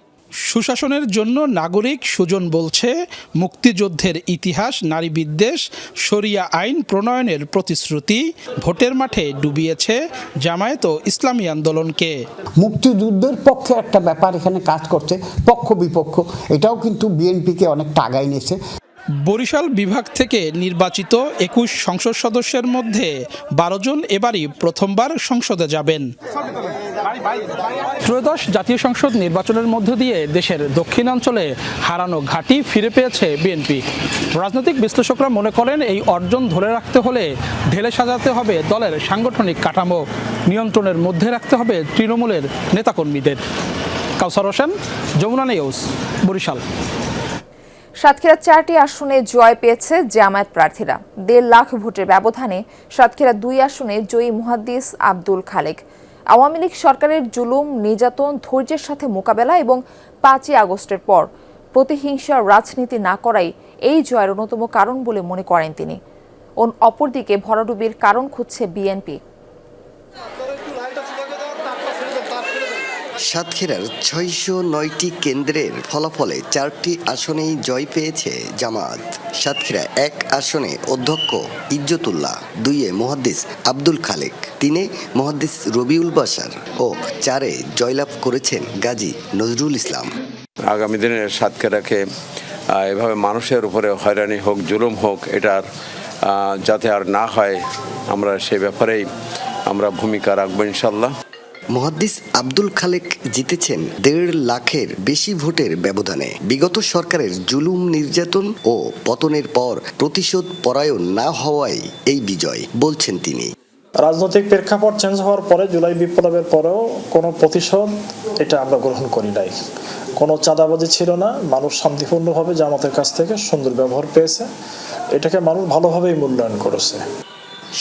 সুশাসনের জন্য নাগরিক সুজন বলছে, মুক্তিযুদ্ধের ইতিহাস, নারী বিদ্বেষ, শরিয়া আইন প্রণয়নের প্রতিশ্রুতি ভোটের মাঠে ডুবিয়েছে জামায়াত ও ইসলামী আন্দোলনকে। মুক্তিযুদ্ধের পক্ষে একটা ব্যাপার এখানে কাজ করছে, পক্ষ বিপক্ষ, এটাও কিন্তু বিএনপিকে অনেক টাগাই নিয়েছে। বরিশাল বিভাগ থেকে নির্বাচিত 21 সংসদ সদস্যের মধ্যে 12 জন এবারই প্রথমবার সংসদে যাবেন। ত্রয়োদশ জাতীয় সংসদ নির্বাচনের মধ্য দিয়ে দেশের দক্ষিণাঞ্চলে হারানো ঘাঁটি ফিরে পেয়েছে বিএনপি। রাজনৈতিক বিশ্লেষকরা মনে করেন, এই অর্জন ধরে রাখতে হলে ঢেলে সাজাতে হবে দলের সাংগঠনিক কাঠামো, নিয়ন্ত্রণের মধ্যে রাখতে হবে তৃণমূলের নেতাকর্মীদের। কাউসার হোসেন, যমুনা নিউজ, বরিশাল। সাতক্ষীরা 4টি আসনে জয় পেয়েছে জামায়াত প্রার্থীরা। 1.5 লাখ ভোটের ব্যবধানে সাতক্ষীরা 2 আসনে জয়ী মুহাদ্দিস আব্দুল খালেক। আওয়ামী লীগ সরকারের জুলুম, নির্যাতন, ধৈর্যের সাথে মোকাবেলা এবং 5ই আগস্টের পর প্রতিহিংসার রাজনীতি না করাই এই জয়ের অন্যতম কারণ বলে মনে করেন তিনি। অপরদিকে ভরাডুবির কারণ খুঁজছে বিএনপি। সাতক্ষীরার 609টি কেন্দ্রের ফলাফলে 4টি আসনেই জয় পেয়েছে জামায়াত। সাতক্ষীরা 1 আসনে অধ্যক্ষ ইজ্জতুল্লাহ, 2-এ মুহাদ্দিস আব্দুল খালেক, 3-এ মুহাদ্দিস রবিউল বাশার ও 4-এ জয়লাভ করেছেন গাজী নজরুল ইসলাম। আগামী দিনে সাতক্ষীরাকে এভাবে মানুষের উপরে হয়রানি হোক, জুলুম হোক, এটার যাতে আর না হয়, আমরা সে ব্যাপারেই আমরা ভূমিকা রাখবো ইনশাল্লাহ। মুহাদ্দিস আব্দুল খালেক জিতেছেন 1.5 লাখের বেশি ভোটের ব্যবধানে। বিগত সরকারের জুলুম, নির্যাতন ও পতনের পর প্রতিশোধ পরায়ণ না হওয়ায় এই বিজয় বলছেন তিনি। রাজনৈতিক প্রেক্ষাপট চেঞ্জ হওয়ার পরে, জুলাই বিপ্লবের পরেও কোনো প্রতিশোধ এটা আমরা গ্রহণ করি নাই। কোনো চাঁদাবাজি ছিল না। মানুষ শান্তিপূর্ণভাবে জামাতের কাছ থেকে সুন্দর ব্যবহার পেয়েছে। এটাকে মানুষ ভালোভাবেই মূল্যায়ন করেছে।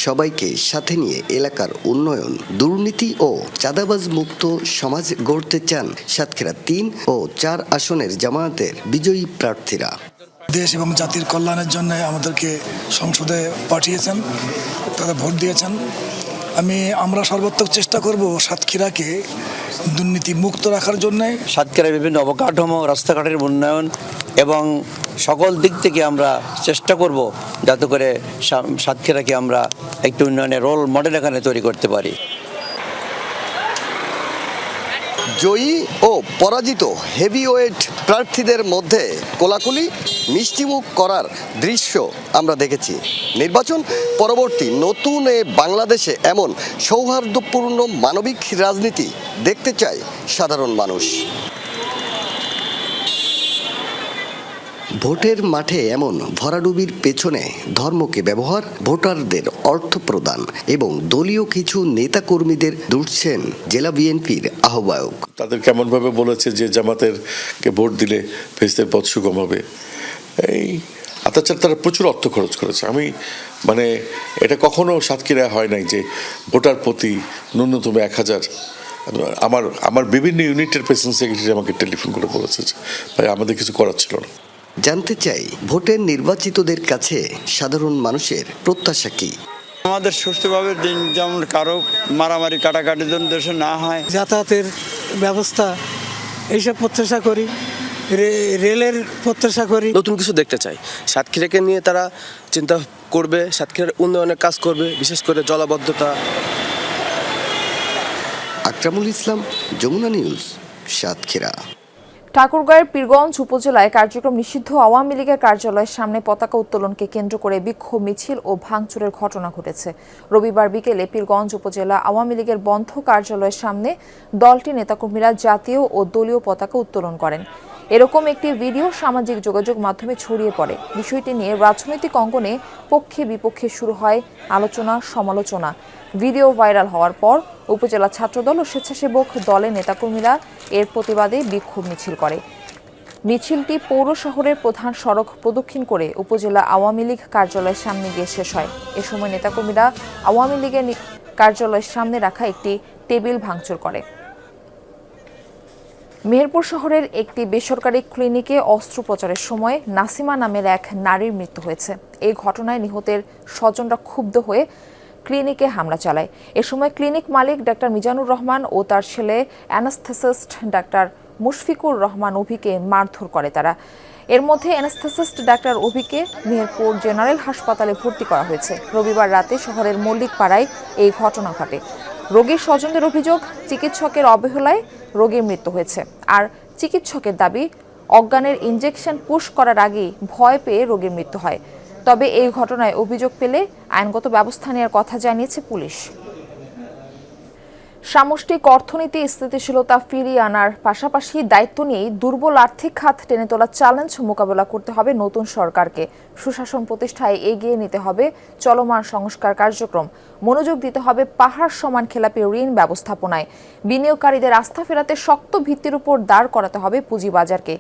সবাইকে সাথে নিয়ে এলাকার উন্নয়ন, দুর্নীতি ও চাঁদাবাজ মুক্ত সমাজ গড়তে চান সাতক্ষীরা 3 ও 4 আসনের জামায়াতের বিজয়ী প্রার্থীরা। দেশ এবং জাতির কল্যাণের জন্য আমাদেরকে সংসদে পাঠিয়েছেন, তারা ভোট দিয়েছেন। আমরা সর্বাত্মক চেষ্টা করব সাতক্ষীরাকে দুর্নীতি মুক্ত রাখার জন্য। সাতক্ষীরার বিভিন্ন অবকাঠামো, রাস্তাঘাটের উন্নয়ন এবং সকল দিক থেকে আমরা চেষ্টা করব যাতে করে সাতক্ষীরাকে আমরা একটি উন্নয়নের রোল মডেল এখানে তৈরি করতে পারি। জয়ী ও পরাজিত হেভিওয়েট প্রার্থীদের মধ্যে কোলাকুলি, মিষ্টিমুখ করার দৃশ্য আমরা দেখেছি। নির্বাচন পরবর্তী নতুন বাংলাদেশে এমন সৌহার্দ্যপূর্ণ মানবিক রাজনীতি দেখতে চায় সাধারণ মানুষ। ভোটের মাঠে এমন ভরাডুবির পেছনে ধর্মকে ব্যবহার, ভোটারদের অর্থ প্রদান এবং দলীয় কিছু নেতাকর্মীদের দুষছেন জেলা বিএনপির আহ্বায়ক। তাদের কেমনভাবে বলেছে যে জামাতেরকে ভোট দিলে ফেরেশতার পথ সুগম হবে। এই অত্যাচার তারা প্রচুর অর্থ খরচ করেছে। এটা কখনো সাতক্ষীরায় হয় নাই যে ভোটার প্রতি ন্যূনতম 1000। আমার বিভিন্ন ইউনিটের প্রেসিডেন্ট সেক্রেটারি আমাকে টেলিফোন করে বলেছে ভাই আমাদের কিছু করার ছিল না। জানতে চাই ভোটের নির্বাচিতদের কাছে সাধারণ মানুষের প্রত্যাশা কি। আমাদের সুষ্ঠুভাবে দিন যেমন কারো মারামারি কাটাকাটি যেন দেশে না হয়, যাতায়াতের ব্যবস্থা এইসব প্রত্যাশা করি, রেলের প্রত্যাশা করি। নতুন কিছু দেখতে চাই। সাতক্ষীরাকে নিয়ে তারা চিন্তা করবে, সাতক্ষীরার উন্নয়নের কাজ করবে, বিশেষ করে জলাবদ্ধতা। আকরামুল ইসলাম, যমুনা নিউজ, সাতক্ষীরা। ঠাকুরগাঁওয়ের পীরগঞ্জ উপজেলায় কার্যক্রম নিষিদ্ধ আওয়ামী লীগের কার্যালয়ের সামনে পতাকা উত্তোলনকে কেন্দ্র করে বিক্ষোভ মিছিল ও ভাঙচুরের ঘটনা ঘটেছে। রবিবার বিকেলে পীরগঞ্জ উপজেলা আওয়ামী লীগের বন্ধ কার্যালয়ের সামনে দলটির নেতাকর্মীরা জাতীয় ও দলীয় পতাকা উত্তোলন করেন। এরকম একটি ভিডিও সামাজিক যোগাযোগ মাধ্যমে ছড়িয়ে পড়ে। বিষয়টি নিয়ে রাজনৈতিক অঙ্গনে পক্ষে বিপক্ষে শুরু হয় আলোচনা, সমালোচনা। ভিডিও ভাইরাল হওয়ার পর উপজেলা ছাত্রদল ও স্বেচ্ছাসেবক দলের নেতাকর্মীরা এর প্রতিবাদে বিক্ষোভ মিছিল করে। মিছিলটি পৌর শহরের প্রধান সড়ক প্রদক্ষিণ করে উপজেলা আওয়ামী লীগ কার্যালয়ের সামনে গিয়ে শেষ হয়। এ সময় নেতাকর্মীরা আওয়ামী লীগের কার্যালয়ের সামনে রাখা একটি টেবিল ভাঙচুর করে। মেহেরপুর শহরের একটি বেসরকারি ক্লিনিকে অস্ত্রোপচারের সময় নাসিমা নামের এক নারীর মৃত্যু হয়েছে। এই ঘটনায় নিহতের স্বজনরা ক্ষুব্ধ হয়ে ক্লিনিকে হামলা চালায়। এ সময় ক্লিনিক মালিক ডাক্তার মিজানুর রহমান ও তার ছেলে অ্যানাস্থেসিস্ট ডাক্তার মুশফিকুর রহমান অভিকে মারধর করে তারা। এর মধ্যে অ্যানেস্থেসিস্ট ডাক্তার অভিকে মেহেরপুর জেনারেল হাসপাতালে ভর্তি করা হয়েছে। রবিবার রাতে শহরের মল্লিকপাড়ায় এই ঘটনা ঘটে। রোগীর স্বজনদের অভিযোগ, চিকিৎসকের অবহেলায় রোগীর মৃত্যু হয়েছে। আর চিকিৎসকের দাবি, অজ্ঞানের ইনজেকশন পুশ করার আগেই ভয় পেয়ে রোগীর মৃত্যু হয়। তবে এই ঘটনায় অভিযোগ পেলে আইনগত ব্যবস্থা নেওয়ার কথা জানিয়েছে পুলিশ। সামষ্টিক অর্থনীতি স্থিতিশীলতা ফিরিয়ে আনার পাশাপাশি দায়িত্ব নিয়েই দুর্বল আর্থিক খাত টেনে তোলা চ্যালেঞ্জ মোকাবেলা করতে হবে নতুন সরকারকে। সুশাসন প্রতিষ্ঠায় এগিয়ে নিতে হবে চলমান সংস্কার কার্যক্রম। মনোযোগ দিতে হবে পাহাড় সমান খেলাপি ঋণ ব্যবস্থাপনায়। বিনিয়োগকারীদের আস্থা ফেরাতে শক্ত ভিত্তির উপর দাঁড় করাতে হবে পুঁজিবাজারকে।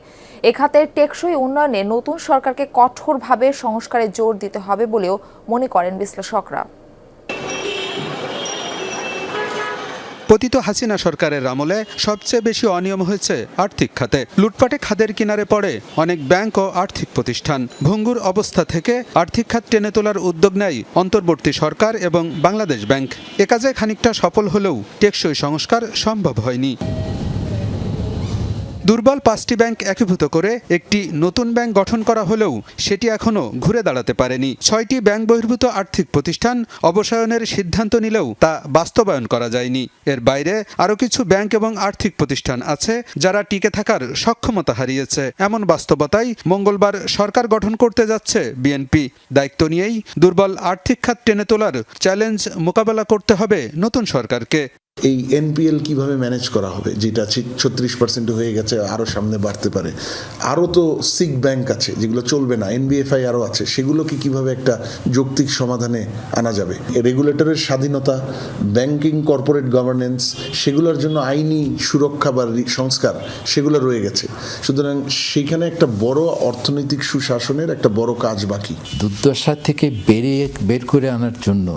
এ খাতের টেকসই উন্নয়নে নতুন সরকারকে কঠোরভাবে সংস্কারে জোর দিতে হবে বলেও মনে করেন বিশ্লেষকরা। পতিত হাসিনা সরকারের আমলে সবচেয়ে বেশি অনিয়ম হয়েছে আর্থিক খাতে। লুটপাটে খাদের কিনারে পড়ে অনেক ব্যাংক ও আর্থিক প্রতিষ্ঠান। ভঙ্গুর অবস্থা থেকে আর্থিক খাত টেনে তোলার উদ্যোগ নেয় অন্তর্বর্তী সরকার এবং বাংলাদেশ ব্যাংক। এ কাজে খানিকটা সফল হলেও টেকসই সংস্কার সম্ভব হয়নি। দুর্বল 5টি ব্যাংক একীভূত করে একটি নতুন ব্যাংক গঠন করা হলেও সেটি এখনো ঘুরে দাঁড়াতে পারেনি। 6টি ব্যাংক বহির্ভূত আর্থিক প্রতিষ্ঠান অবসায়নের সিদ্ধান্ত নিলেও তা বাস্তবায়ন করা যায়নি। এর বাইরে আরও কিছু ব্যাংক এবং আর্থিক প্রতিষ্ঠান আছে যারা টিকে থাকার সক্ষমতা হারিয়েছে। এমন বাস্তবতায় মঙ্গলবার সরকার গঠন করতে যাচ্ছে বিএনপি। দায়িত্ব নিয়েই দুর্বল আর্থিক খাত টেনে তোলার চ্যালেঞ্জ মোকাবেলা করতে হবে নতুন সরকারকে। এই এনপিএল কিভাবে ম্যানেজ করা হবে, যেটা 36% হয়ে গেছে, আরও সামনে বাড়তে পারে। আরও তো সিক ব্যাংক আছে যেগুলো চলবে না, এনবিএফআই আরও আছে, সেগুলোকে কিভাবে একটা যৌক্তিক সমাধানে আনা যাবে। রেগুলেটরের স্বাধীনতা, ব্যাংকিং কর্পোরেট গভর্নেন্স, সেগুলোর জন্য আইনি সুরক্ষা বা সংস্কার সেগুলো রয়ে গেছে। সুতরাং সেখানে একটা বড় অর্থনৈতিক সুশাসনের একটা বড় কাজ বাকি। দুর্দশা থেকে বের করে আনার জন্য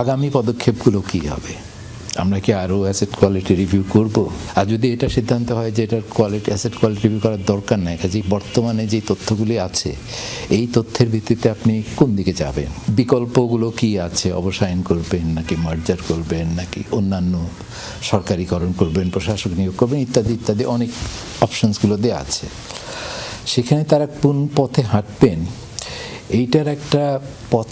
আগামী পদক্ষেপগুলো কী হবে? আমরা কি আরও অ্যাসেট কোয়ালিটি রিভিউ করব? আর যদি এটা সিদ্ধান্ত হয় যে এটার অ্যাসেট কোয়ালিটি রিভিউ করার দরকার নাই, কাজে বর্তমানে যে তথ্যগুলি আছে এই তথ্যের ভিত্তিতে আপনি কোন দিকে যাবেন, বিকল্পগুলো কি আছে, অবসায়ন করবেন নাকি মার্জার করবেন নাকি অন্যান্য সরকারিকরণ করবেন, প্রশাসক নিয়োগ করবেন, ইত্যাদি ইত্যাদি অনেক অপশনসগুলো দেওয়া আছে। সেখানে তারা কোন পথে হাঁটবেন এইটার একটা পথ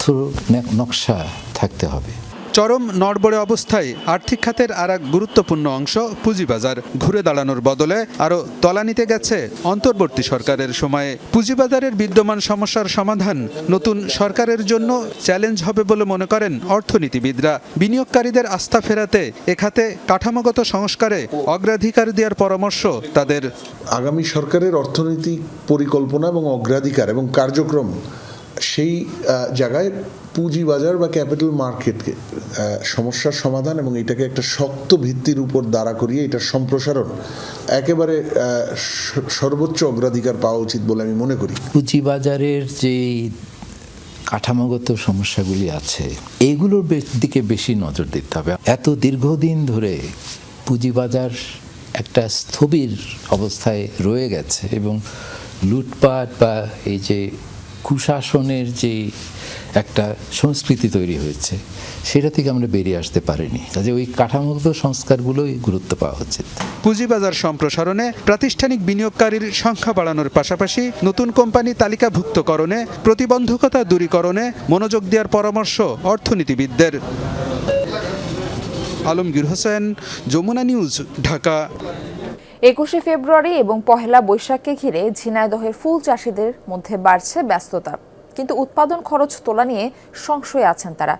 নকশা থাকতে হবে। চরম নড়বড়ে অবস্থায় আর্থিক খাতের আর এক গুরুত্বপূর্ণ অংশ পুঁজিবাজার। ঘুরে দাঁড়ানোর বদলে আরও তলানিতে গেছে অন্তর্বর্তী সরকারের সময়ে। পুঁজিবাজারের বিদ্যমান সমস্যার সমাধান নতুন সরকারের জন্য চ্যালেঞ্জ হবে বলে মনে করেন অর্থনীতিবিদরা। বিনিয়োগকারীদের আস্থা ফেরাতে এ খাতে কাঠামোগত সংস্কারে অগ্রাধিকার দেওয়ার পরামর্শ তাদের। আগামী সরকারের অর্থনৈতিক পরিকল্পনা এবং অগ্রাধিকার এবং কার্যক্রম, সেই জায়গায় পুঁজিবাজার বা ক্যাপিটাল মার্কেটকে সমস্যার সমাধান এবং এটাকে একটা শক্ত ভিত্তির উপর দাঁড়া করিয়ে এটার সম্প্রসারণ একেবারে সর্বোচ্চ অগ্রাধিকার পাওয়া উচিত বলে আমি মনে করি। পুঁজিবাজারের যে কাঠামোগত সমস্যাগুলি আছে এইগুলোর দিকে বেশি নজর দিতে হবে। এত দীর্ঘদিন ধরে পুঁজিবাজার একটা স্থবির অবস্থায় রয়ে গেছে এবং লুটপাট বা এই যে কুশাসনের যে একটা সংস্কৃতি তৈরি হয়েছে সেটা থেকে আমরা বেরিয়ে আসতে পারিনি। কাজে ওই কাঠামোগত সংস্কারগুলোই গুরুত্ব পাওয়া উচিত। পুঁজিবাজার সম্প্রসারণে প্রাতিষ্ঠানিক বিনিয়োগকারীর সংখ্যা বাড়ানোর পাশাপাশি নতুন কোম্পানি তালিকাভুক্তকরণে প্রতিবন্ধকতা দূরীকরণে মনোযোগ দেওয়ার পরামর্শ অর্থনীতিবিদদের। আলমগীর হোসেন, যমুনা নিউজ, ঢাকা। 21শে ফেব্রুয়ারি এবং পহেলা বৈশাখকে ঘিরে ঝিনাইদহের ফুল চাষিদের মধ্যে বাড়ছে ব্যস্ততা, কিন্তু উৎপাদন খরচ তোলা নিয়ে সংশয়ে আছেন তারা।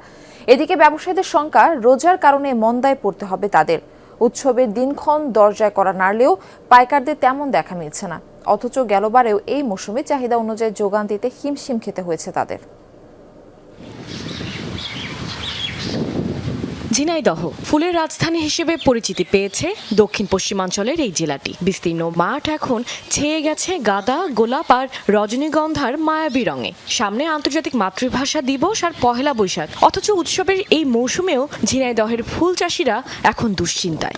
এদিকে ব্যবসায়ীদের শঙ্কা, রোজার কারণে মন্দায় পড়তে হবে তাদের। উৎসবের দিনক্ষণ দরজায় করা নাড়লেও পাইকারদের তেমন দেখা মিলছে না, অথচ গেলবারেও এই মৌসুমে চাহিদা অনুযায়ী যোগান দিতে হিমশিম খেতে হয়েছে তাদের। ঝিনাইদহ ফুলের রাজধানী হিসেবে পরিচিতি পেয়েছে দক্ষিণ পশ্চিমাঞ্চলের এই জেলাটি। বিস্তীর্ণ মাঠ এখন ছেয়ে গেছে গাঁদা, গোলাপ আর রজনীগন্ধার মায়াবী রঙে। সামনে আন্তর্জাতিক মাতৃভাষা দিবস আর পহেলা বৈশাখ, অথচ উৎসবের এই মৌসুমেও ঝিনাইদহের ফুল চাষিরা এখন দুশ্চিন্তায়।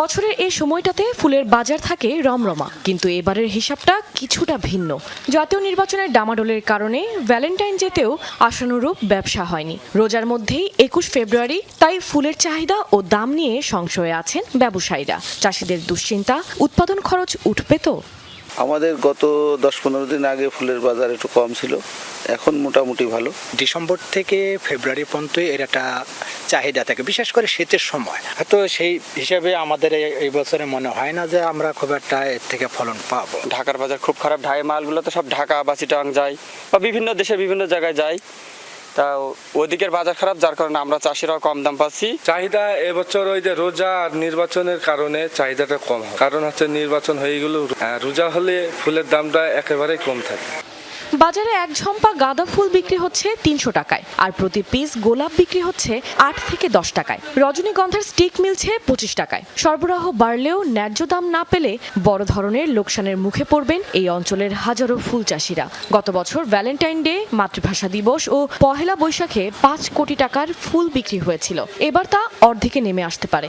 বছরের এই সময়টাতে ফুলের বাজার থাকে রমরমা, কিন্তু এবারের হিসাবটা কিছুটা ভিন্ন। জাতীয় নির্বাচনের ডামাডোলের কারণে ভ্যালেন্টাইন ডেতেও আশানুরূপ ব্যবসা হয়নি। রোজার মধ্যেই 21 ফেব্রুয়ারি, তাই ফুলের চাহিদা ও দাম নিয়ে সংশয়ে আছেন ব্যবসায়ীরা। চাষিদের দুশ্চিন্তা, উৎপাদন খরচ উঠবে তো। আমাদের গত 10-15 দিন আগে ফুলের বাজার একটু কম ছিল, এখন মোটামুটি ভালো। ডিসেম্বর থেকে ফেব্রুয়ারি পর্যন্ত এর একটা চাহিদা থাকে, বিশেষ করে শীতের সময়। তো সেই হিসাবে আমাদের এই বছরে মনে হয় না যে আমরা খুব একটা এর থেকে ফলন পাবো। ঢাকার বাজার খুব খারাপ। ঢাই মালগুলো তো সব ঢাকা বা চিটাগাং যায় বা বিভিন্ন দেশে বিভিন্ন জায়গায় যায়, তা ওদিকের বাজার খারাপ, যার কারণে আমরা চাষিরাও কম দাম পাচ্ছি। চাহিদা এবছর ওই যে রোজা আর নির্বাচনের কারণে চাহিদাটা কম হয়, কারণ হচ্ছে নির্বাচন হয়ে গেল। রোজা হলে ফুলের দামটা একেবারেই কম থাকে। বাজারে এক ঝম্পা গাঁদা ফুল বিক্রি হচ্ছে 300 টাকায়, আর প্রতি পিস গোলাপ বিক্রি হচ্ছে 8 থেকে 10 টাকায়। রজনীগন্ধার স্টিক মিলছে 25 টাকায়। সরবরাহ বাড়লেও ন্যায্য দাম না পেলে বড় ধরনের লোকসানের মুখে পড়বেন এই অঞ্চলের হাজারো ফুল চাষিরা। গত বছর ভ্যালেন্টাইন ডে, মাতৃভাষা দিবস ও পহেলা বৈশাখে 5 কোটি টাকার ফুল বিক্রি হয়েছিল। এবার তা অর্ধেকে নেমে আসতে পারে।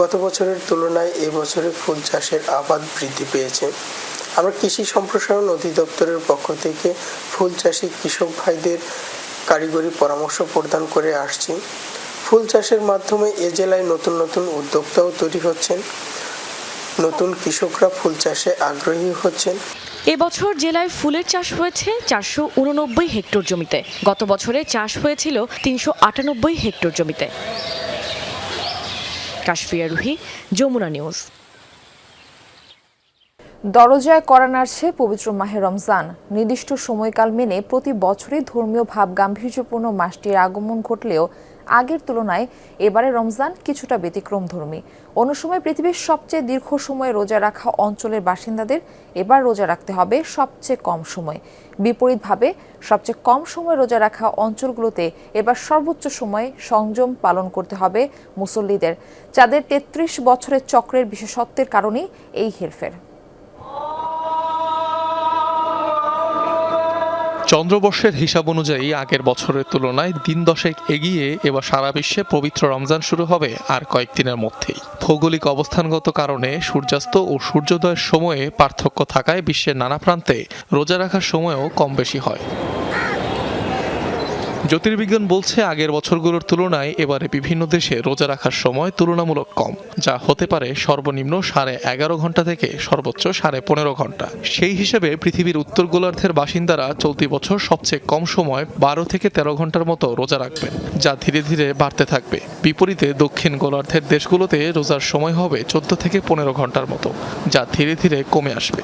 গত বছরের তুলনায় এবছরে ফুল চাষের আবাদ বৃদ্ধি পেয়েছে। আমরা কৃষি সম্প্রসারণ অধিদপ্তরের পক্ষ থেকে ফুল চাষি কৃষক ভাইদের কারিগরি পরামর্শ প্রদান করে আসছি। ফুল চাষের মাধ্যমে এ জেলায় নতুন নতুন উদ্যোক্তাও তৈরি হচ্ছেন, নতুন কৃষকরা ফুল চাষে আগ্রহী হচ্ছেন। এবছর জেলায় ফুলের চাষ হয়েছে 489 হেক্টর জমিতে। গত বছরে চাষ হয়েছিল 398 হেক্টর জমিতে। কাশফিয়া রুহি, যমুনা নিউজ। দরজায় কড়া নাড়ছে পবিত্র মাহে রমজান। নির্দিষ্ট সময়কাল মেনে প্রতি বছরই ধর্মীয় ভাব গাম্ভীর্যপূর্ণ মাসটির আগমন ঘটলেও আগের তুলনায় এবারে রমজান কিছুটা ব্যতিক্রমধর্মী। অন্য সময় পৃথিবীর সবচেয়ে দীর্ঘ সময় রোজা রাখা অঞ্চলের বাসিন্দাদের এবার রোজা রাখতে হবে সবচেয়ে কম সময়। বিপরীতভাবে সবচেয়ে কম সময় রোজা রাখা অঞ্চলগুলোতে এবার সর্বোচ্চ সময় সংযম পালন করতে হবে মুসল্লিদের। যাদের 33 বছরের চক্রের বিশেষত্বের কারণেই এই হেরফের। চন্দ্রবর্ষের হিসাব অনুযায়ী আগের বছরের তুলনায় দিন 10 এগিয়ে এবার সারা বিশ্বে পবিত্র রমজান শুরু হবে আর কয়েকদিনের মধ্যেই। ভৌগোলিক অবস্থানগত কারণে সূর্যাস্ত ও সূর্যোদয়ের সময়ে পার্থক্য থাকায় বিশ্বের নানা প্রান্তে রোজা রাখার সময়ও কম বেশি হয়। জ্যোতির্বিজ্ঞান বলছে আগের বছরগুলোর তুলনায় এবারে বিভিন্ন দেশে রোজা রাখার সময় তুলনামূলক কম, যা হতে পারে সর্বনিম্ন 11.5 ঘন্টা থেকে সর্বোচ্চ 15.5 ঘন্টা। সেই হিসেবে পৃথিবীর উত্তর গোলার্ধের বাসিন্দারা চলতি বছর সবচেয়ে কম সময় 12 থেকে 13 ঘন্টার মতো রোজা রাখবেন, যা ধীরে ধীরে বাড়তে থাকবে। বিপরীতে দক্ষিণ গোলার্ধের দেশগুলোতে রোজার সময় হবে 14 থেকে 15 ঘন্টার মতো, যা ধীরে ধীরে কমে আসবে।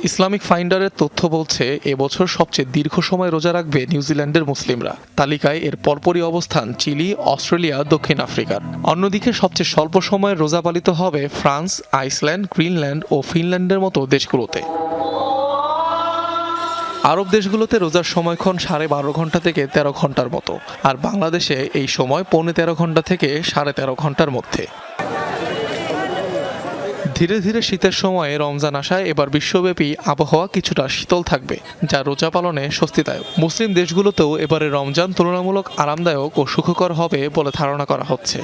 ইসলামিক ফাইন্ডারের তথ্য বলছে এবছর সবচেয়ে দীর্ঘ সময় রোজা রাখবে নিউজিল্যান্ডের মুসলিমরা। তালিকায় এর পরপরই অবস্থান চিলি, অস্ট্রেলিয়া, দক্ষিণ আফ্রিকার। অন্যদিকে সবচেয়ে স্বল্প সময়ের রোজা পালিত হবে ফ্রান্স, আইসল্যান্ড, গ্রিনল্যান্ড ও ফিনল্যান্ডের মতো দেশগুলোতে। আরব দেশগুলোতে রোজার সময়ক্ষণ 12.5 ঘন্টা থেকে 13 ঘন্টার মতো, আর বাংলাদেশে এই সময় 13.25 ঘন্টা থেকে 13.5 ঘন্টার মধ্যে। ধীরে ধীরে শীতের সময়ে রমজান আসায় এবার বিশ্বব্যাপী আবহাওয়া কিছুটা শীতল থাকবে, যা রোজা পালনে স্বস্তিদায়ক। মুসলিম দেশগুলোতেও এবারে রমজান তুলনামূলক আরামদায়ক ও সুখকর হবে বলে ধারণা করা হচ্ছে।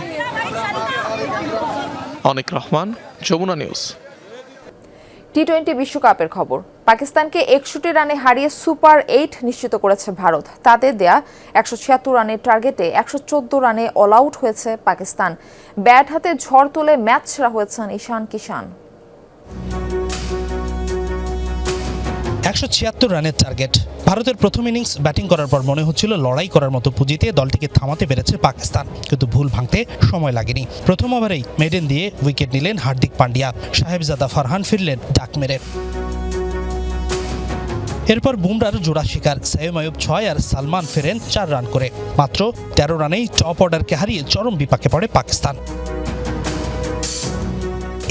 অনিক রহমান, যমুনা নিউজ। টি-20 বিশ্বকাপের খবর। পাকিস্তানকে 61 রানে হারিয়ে সুপার 8 নিশ্চিত করেছে ভারত। তাদের দেয়া 176 রানের টার্গেটে 114 রানে অল আউট হয়েছে পাকিস্তান। ব্যাট হাতে ঝড় তুলে ম্যাচ সেরা হয়েছেন ঈশান কিষান। 176 রানের টার্গেট। ভারতের প্রথম ইনিংস ব্যাটিং করার পর মনে হচ্ছিল লড়াই করার মতো পুঁজিতে দলটিকে থামাতে পেরেছে পাকিস্তান, কিন্তু ভুল ভাঙতে সময় লাগেনি। প্রথম ওভারেই মেডেন দিয়ে উইকেট নিলেন হার্দিক পান্ডিয়া। সাহেবজাদা ফারহান ফিরলেন ডাক মেরে। এরপর বুমরার জোড়া শিকার সাইম আয়ুব 6 আর সালমান ফেরেন 4 রান করে। মাত্র 13 রানেই টপ অর্ডারকে হারিয়ে চরম বিপাকে পড়ে পাকিস্তান।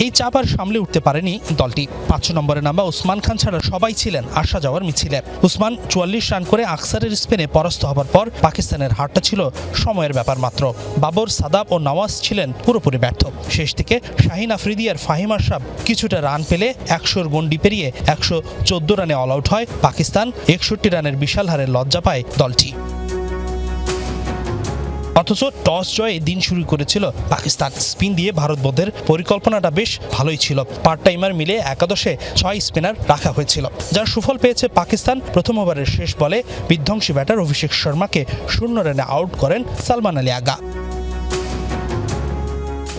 এই চাপ আর সামলে উঠতে পারেনি দলটি। 5 নম্বরে নামা উসমান খান ছাড়া সবাই ছিলেন আসা যাওয়ার মিছিলে। উসমান 44 রান করে আকসারের স্পিনে পরাস্ত হবার পর পাকিস্তানের হারটা ছিল সময়ের ব্যাপার মাত্র। বাবর, সাদাব ও নওয়াজ ছিলেন পুরোপুরি ব্যর্থ। শেষ দিকে শাহিন আফ্রিদি আর ফাহিম আশরাফ কিছুটা রান পেলে 100-র গন্ডি পেরিয়ে 114 রানে অল আউট হয় পাকিস্তান। 61 রানের বিশাল হারে লজ্জা পায় দলটি। অথচ টস জয়ে দিন শুরু করেছিল পাকিস্তান। স্পিন দিয়ে ভারতবর্ষের পরিকল্পনাটা বেশ ভালোই ছিল। পার্ট টাইমার মিলে একাদশে 6 স্পিনার রাখা হয়েছিল, যার সুফল পেয়েছে পাকিস্তান। প্রথম ওভারের শেষ বলে বিধ্বংসী ব্যাটার অভিষেক শর্মাকে 0 রানে আউট করেন সালমান আলী আগা।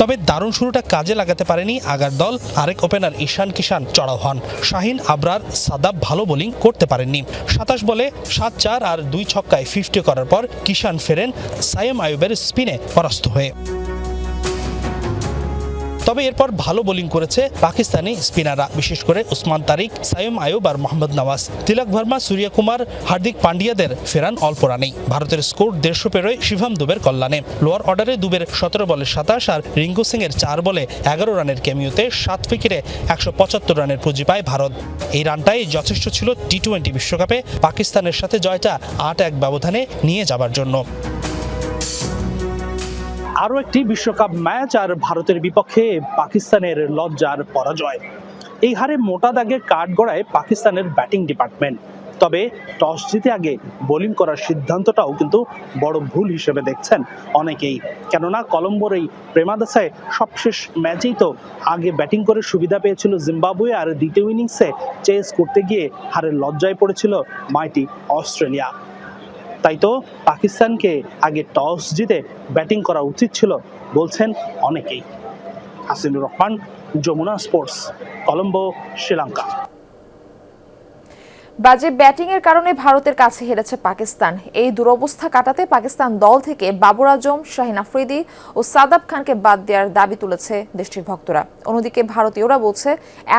তবে দারুণ শুরুটা কাজে লাগাতে পারেনি আগার দল। আরেক ওপেনার ঈশান কিষান চড়াও হন। শাহিন আবরার সাদাব ভালো বোলিং করতে পারেননি। 27 বলে 7-4 আর 2 ছক্কায় 50 করার পর কিষান ফেরেন সায়েম আয়ুবের স্পিনে পরাস্ত হয়ে। তবে এরপর ভালো বোলিং করেছে পাকিস্তানি স্পিনাররা, বিশেষ করে উসমান তারিক, সায়েম আয়ুব আর মোহাম্মদ নওয়াজ। তিলক ভার্মা, সূর্য কুমার, হার্দিক পান্ডিয়াদের ফেরান অল্প রানেই। ভারতের স্কোর 150 পেরোয় শিভাম দুবের কল্যাণে। লোয়ার অর্ডারে দুবের 17 বলে 27 আর রিঙ্কু সিং এর 4 বলে 11 রানের ক্যামিওতে 7 উইকেটে 175 রানের পুঁজি পায় ভারত। এই রানটাই যথেষ্ট ছিল টি-20 বিশ্বকাপে পাকিস্তানের সাথে জয়টা 8-1 ব্যবধানে নিয়ে যাবার জন্য। আরও একটি বিশ্বকাপ ম্যাচ আর ভারতের বিপক্ষে পাকিস্তানের লজ্জার পরাজয়। এই হারে মোটা দাগে কাঠগড়ায় পাকিস্তানের ব্যাটিং ডিপার্টমেন্ট। তবে টস জিতে আগে বোলিং করার সিদ্ধান্তটাও কিন্তু বড় ভুল হিসেবে দেখছেন অনেকেই। কেননা কলম্বোর এই প্রেমাদাসায় সবশেষ ম্যাচেই তো আগে ব্যাটিং করে সুবিধা পেয়েছিল জিম্বাবুয়ে, আর দ্বিতীয় ইনিংসে চেস করতে গিয়ে হারের লজ্জায় পড়েছিল মাইটি অস্ট্রেলিয়া। তাই তো পাকিস্তানকে আগে টস জিতে ব্যাটিং করা উচিত ছিল বলছেন অনেকেই। হাসিনুর রহমান, যমুনা স্পোর্টস, কলম্বো, শ্রীলঙ্কা। বাজে ব্যাটিংয়ের কারণে ভারতের কাছে হেরেছে পাকিস্তান। এই দুরবস্থা কাটাতে পাকিস্তান দল থেকে বাবর আজম, শাহিন আফ্রিদি ও সাদাব খানকে বাদ দেওয়ার দাবি তুলেছে দেশটির ভক্তরা। অন্যদিকে ভারতীয়রা বলছে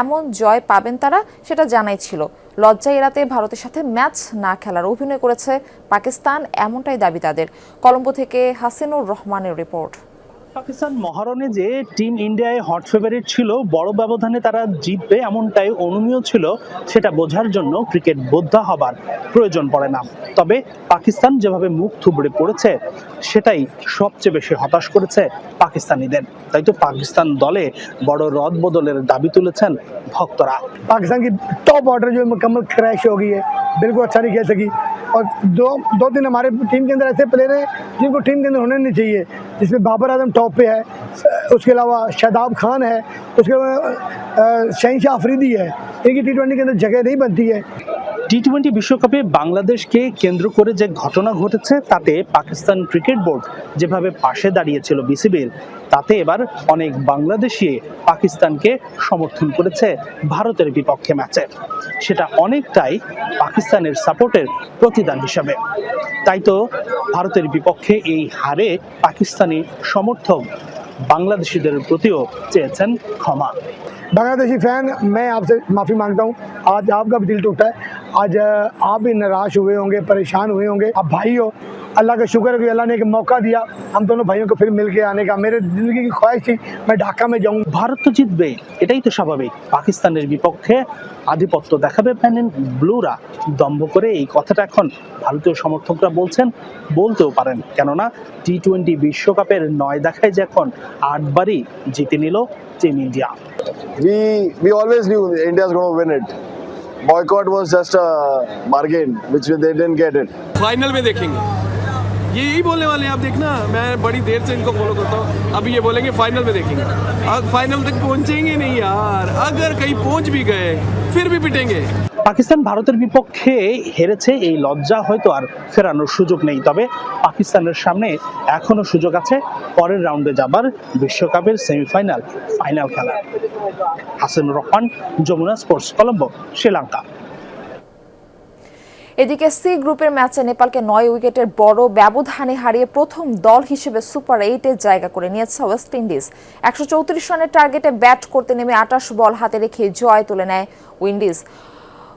এমন জয় পাবেন তারা সেটা জানাই ছিল। লজ্জা এড়াতে ভারতের সাথে ম্যাচ না খেলার অভিনয় করেছে পাকিস্তান, এমনটাই দাবি তাদের। কলম্বো থেকে হাসিনুর রহমানের রিপোর্ট। পাকিস্তান মহারণে যে টিম ইন্ডিয়ায় হট ফেভারিট ছিল, বড় ব্যবধানে তারা জিতবে এমনটাই অনুমেয় ছিল, সেটা বোঝার জন্য ক্রিকেট বোদ্ধা হবার প্রয়োজন পড়ে না। তবে পাকিস্তান যেভাবে মুখ থুবড়ে পড়েছে সেটাই সবচেয়ে বেশি হতাশ করেছে পাকিস্তানিদের। তাই তো পাকিস্তান দলে বড় রদ বদলের দাবি তুলেছেন ভক্তরা। पाकिस्तान की टॉप ऑर्डर जो मुकम्मल क्रैश हो गई है, बिल्कुल अच्छा नहीं खेल सकी। और दो दिन हमारे टीम के अंदर ऐसे प्लेयर हैं जिनको टीम के अंदर होने नहीं चाहिए, जिसमें बाबर आजम टॉप पे है, उसके अलावा शादाब खान है, उसके अलावा शहनशाह आफरीदी है। इनकी टी-20 के अंदर जगह नहीं बनती है। টি-20 বিশ্বকাপে বাংলাদেশকে কেন্দ্র করে যে ঘটনা ঘটেছে তাতে পাকিস্তান ক্রিকেট বোর্ড যেভাবে পাশে দাঁড়িয়েছিল বিসিবির, তাতে এবার অনেক বাংলাদেশি পাকিস্তানকে সমর্থন করেছে ভারতের বিপক্ষে ম্যাচে। সেটা অনেকটাই পাকিস্তানের সাপোর্টের প্রতিদান হিসাবে। তাই তো ভারতের বিপক্ষে এই হারে পাকিস্তানি সমর্থক বাংলাদেশিদের প্রতিও চেয়েছেন ক্ষমা। बांग्लादेशी फैन, मैं आपसे माफ़ी मांगता हूँ। आज आपका भी दिल टूटा है, आज आप भी निराश हुए होंगे, परेशान हुए होंगे। आप भाई हो, अल्लाह का शुक्र है कि अल्लाह ने एक मौका दिया हम दोनों भाइयों को फिर मिल के आने का। मेरे जिंदगी की ख्वाहिश थी मैं ढाका में जाऊँ। ভারত তো জিতবে, এটাই তো স্বাভাবিক। পাকিস্তানের বিপক্ষে আধিপত্য দেখাবে প্যান ব্লুরা। দম্ভ করে এই কথাটা এখন ভারতীয় সমর্থকরা বলছেন, বলতেও পারেন। কেননা টি-20 বিশ্বকাপের 9 দেখায় যে এখন 8 বারই জিতে নিল team India. We always knew India's going to win it. Boycott was just a bargain which they didn't get it. Final में देखेंगे, यही बोलने वाले हैं। आप देखना, मैं बड़ी देर से इनको फॉलो करता हूँ। अभी ये बोलेंगे फाइनल में देखेंगे। अब फाइनल तक पहुंचेंगे नहीं यार, अगर कहीं पहुंच भी गए फिर भी पिटेंगे। পাকিস্তান ভারতের বিপক্ষে হেরেছে, এই লজ্জা হয়তো আর ফেরানোর সুযোগ নেই। তবে পাকিস্তানের সামনে এখনো সুযোগ আছে পরের রাউন্ডে যাবার, বিশ্বকাপের সেমিফাইনাল, ফাইনাল খেলা। হাসিনুর রহমান, যমুনা স্পোর্টস, কলম্বো, শ্রীলঙ্কা। এদিকে সি গ্রুপের ম্যাচে নেপালকে 9 উইকেটের বড় ব্যবধানে হারিয়ে প্রথম দল হিসেবে সুপার 8-এ জায়গা করে নিয়েছে ওয়েস্ট ইন্ডিজ। 134 রানের টার্গেটে ব্যাট করতে নেমে 28 বল হাতে রেখে জয় তুলে নেয় উইন্ডিজ।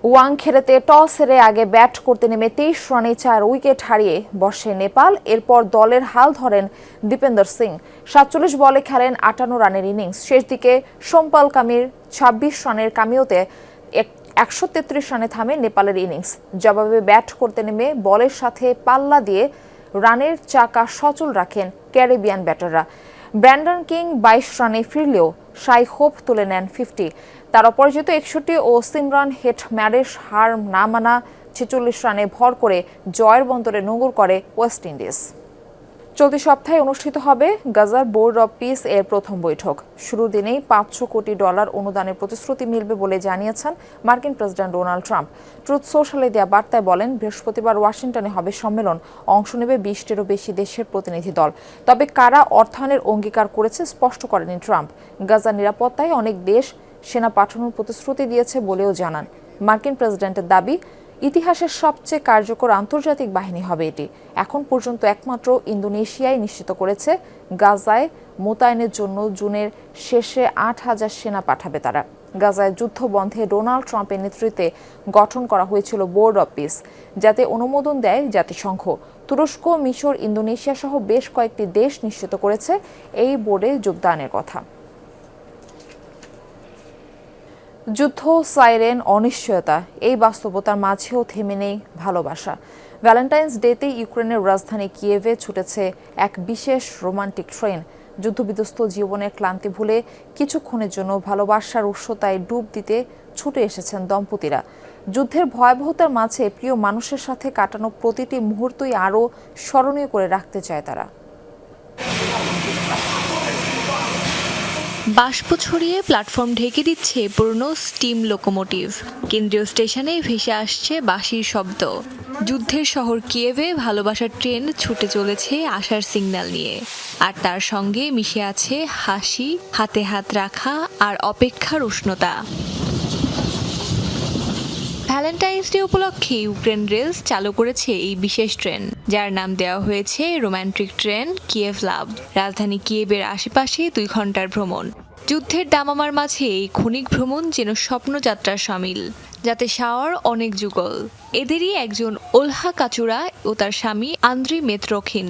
ওয়াংখেড়েতে টস হেরে আগে ব্যাট করতে নেমে 23 রানে 4 উইকেট হারিয়ে বসে নেপাল। এরপর দলের হাল ধরেন দীপেন্দর সিং। 47 বলে খেলেন 58 রানের ইনিংস। শেষ দিকে সোমপাল কামির 26 রানের কামিওতে 133 রানে থামে নেপালের ইনিংস। জবাবে ব্যাট করতে নেমে বলের সাথে পাল্লা দিয়ে রানের চাকা সচল রাখেন ক্যারিবিয়ান ব্যাটাররা। ব্র্যান্ডন কিং 22 রানে ফিরলেও শাই হোপ তুলে নেন 50। তার অপরাজিত 61 ও সিমরান হেটম্যারের হার না মানা 46 রানে ভর করে জয়ের বন্দরে নোঙর করে ওয়েস্ট ইন্ডিজ। চলতি সপ্তাহে অনুষ্ঠিত হবে গাজার বোর্ড অব পিস এর প্রথম বৈঠক। শুরুর দিনেই $500 কোটি অনুদানের প্রতিশ্রুতি মিলবে বলে জানিয়েছেন মার্কিন প্রেসিডেন্ট ডোনাল্ড ট্রাম্প। ট্রুথ সোশ্যালে দেয়া বার্তায় বলেন, বৃহস্পতিবার ওয়াশিংটনে হবে সম্মেলন, অংশ নেবে 20টিরও বেশি দেশের প্রতিনিধি দল। তবে কারা অর্থায়নের অঙ্গীকার করেছে স্পষ্ট করেনি ট্রাম্প। গাজার নিরাপত্তায় অনেক দেশ সেনা পাঠানোর প্রতিশ্রুতি দিয়েছে বলেও জানান। মার্কিন প্রেসিডেন্টের দাবি, ইতিহাসের সবচেয়ে কার্যকর আন্তর্জাতিক বাহিনী হবে এটি। এখন পর্যন্ত একমাত্র ইন্দোনেশিয়াই নিশ্চিত করেছে গাজায় মোতায়েনের জন্য জুনের শেষে 8,000 সেনা পাঠাবে তারা। গাজায় যুদ্ধ বন্ধে ডোনাল্ড ট্রাম্পের নেতৃত্বে গঠন করা হয়েছিল বোর্ড অব পিস, যাতে অনুমোদন দেয় জাতিসংঘ। তুরস্ক, মিশর, ইন্দোনেশিয়া সহ বেশ কয়েকটি দেশ নিশ্চিত করেছে এই বোর্ডে যোগদানের কথা। যুদ্ধ, সাইরেন, অনিশ্চয়তা, এই বাস্তবতার মাঝেও থেমে নেই ভালোবাসা। ভ্যালেন্টাইন্স ডেতে ইউক্রেনের রাজধানী কিয়েভে ছুটেছে এক বিশেষ রোমান্টিক ট্রেন। যুদ্ধবিধ্বস্ত জীবনের ক্লান্তি ভুলে কিছুক্ষণের জন্য ভালোবাসার উষ্ণতায় ডুব দিতে ছুটে এসেছেন দম্পতিরা। যুদ্ধের ভয়াবহতার মাঝে প্রিয় মানুষের সাথে কাটানো প্রতিটি মুহূর্তই আরও স্মরণীয় করে রাখতে চায় তারা। বাষ্প ছড়িয়ে প্ল্যাটফর্ম ঢেকে দিচ্ছে পুরনো স্টিম লোকোমোটিভ। কেন্দ্রীয় স্টেশনে ভেসে আসছে বাঁশির শব্দ। যুদ্ধের শহর কিয়েভে ভালোবাসার ট্রেন ছুটে চলেছে আশার সিগন্যাল নিয়ে, আর তার সঙ্গে মিশে আছে হাসি, হাতে হাত রাখা আর অপেক্ষার উষ্ণতা। ভ্যালেন্টাইন্স ডে উপলক্ষে ইউক্রেন রেলস চালু করেছে এই বিশেষ ট্রেন, যার নাম দেওয়া হয়েছে রোমান্টিক ট্রেন কিয়েভ লাভ। রাজধানী কিয়েভের আশেপাশে 2 ঘন্টার ভ্রমণ। যুদ্ধের দামামার মাঝে এই ক্ষণিক ভ্রমণ যেন স্বপ্নযাত্রার সামিল, যাতে শাওয়ার অনেক যুগল। এদেরই একজন ওলহা কাচুরা ও তার স্বামী আন্দ্রি মেত্রখিন।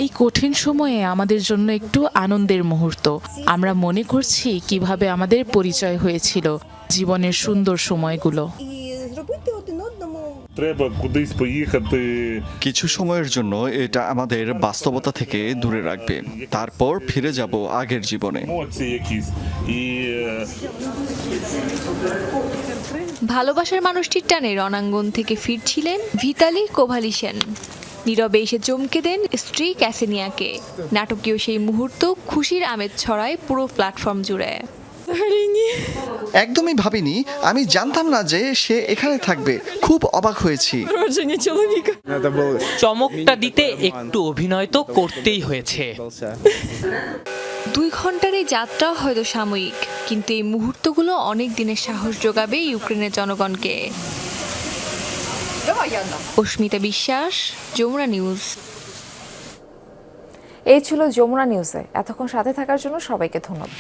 এই কঠিন সময়ে আমাদের জন্য একটু আনন্দের মুহূর্ত। আমরা মনে করছি কিভাবে আমাদের পরিচয় হয়েছিল, জীবনের সুন্দর সময়গুলো। কিছু সময়ের জন্য এটা আমাদের বাস্তবতা থেকে দূরে রাখবে, তারপর ফিরে যাব আগের জীবনে। ভালোবাসার মানুষটির টানে রণাঙ্গন থেকে ফিরছিলেন ভিতালি কোভালিসেন। নীরবে এসে চমকে দেন স্ত্রী ক্যাসেনিয়াকে। নাটকীয় সেই মুহূর্ত খুশির আমেজ ছড়ায় পুরো প্ল্যাটফর্ম জুড়ে। একদমই ভাবিনি, আমি জানতাম না যে সে এখানে থাকবে। খুব অবাক হয়েছি। চমকটা দিতে একটু অভিনয় তো করতেই হয়েছে। 2 ঘন্টার এই যাত্রা হয়তো সাময়িক, কিন্তু এই মুহূর্তগুলো অনেক দিনের সাহস যোগাবে ইউক্রেনের জনগণকে। অস্মিতা বিশ্বাস, যমুনা নিউজ। এই ছিল যমুনা নিউজে। এতক্ষণ সাথে থাকার জন্য সবাইকে ধন্যবাদ।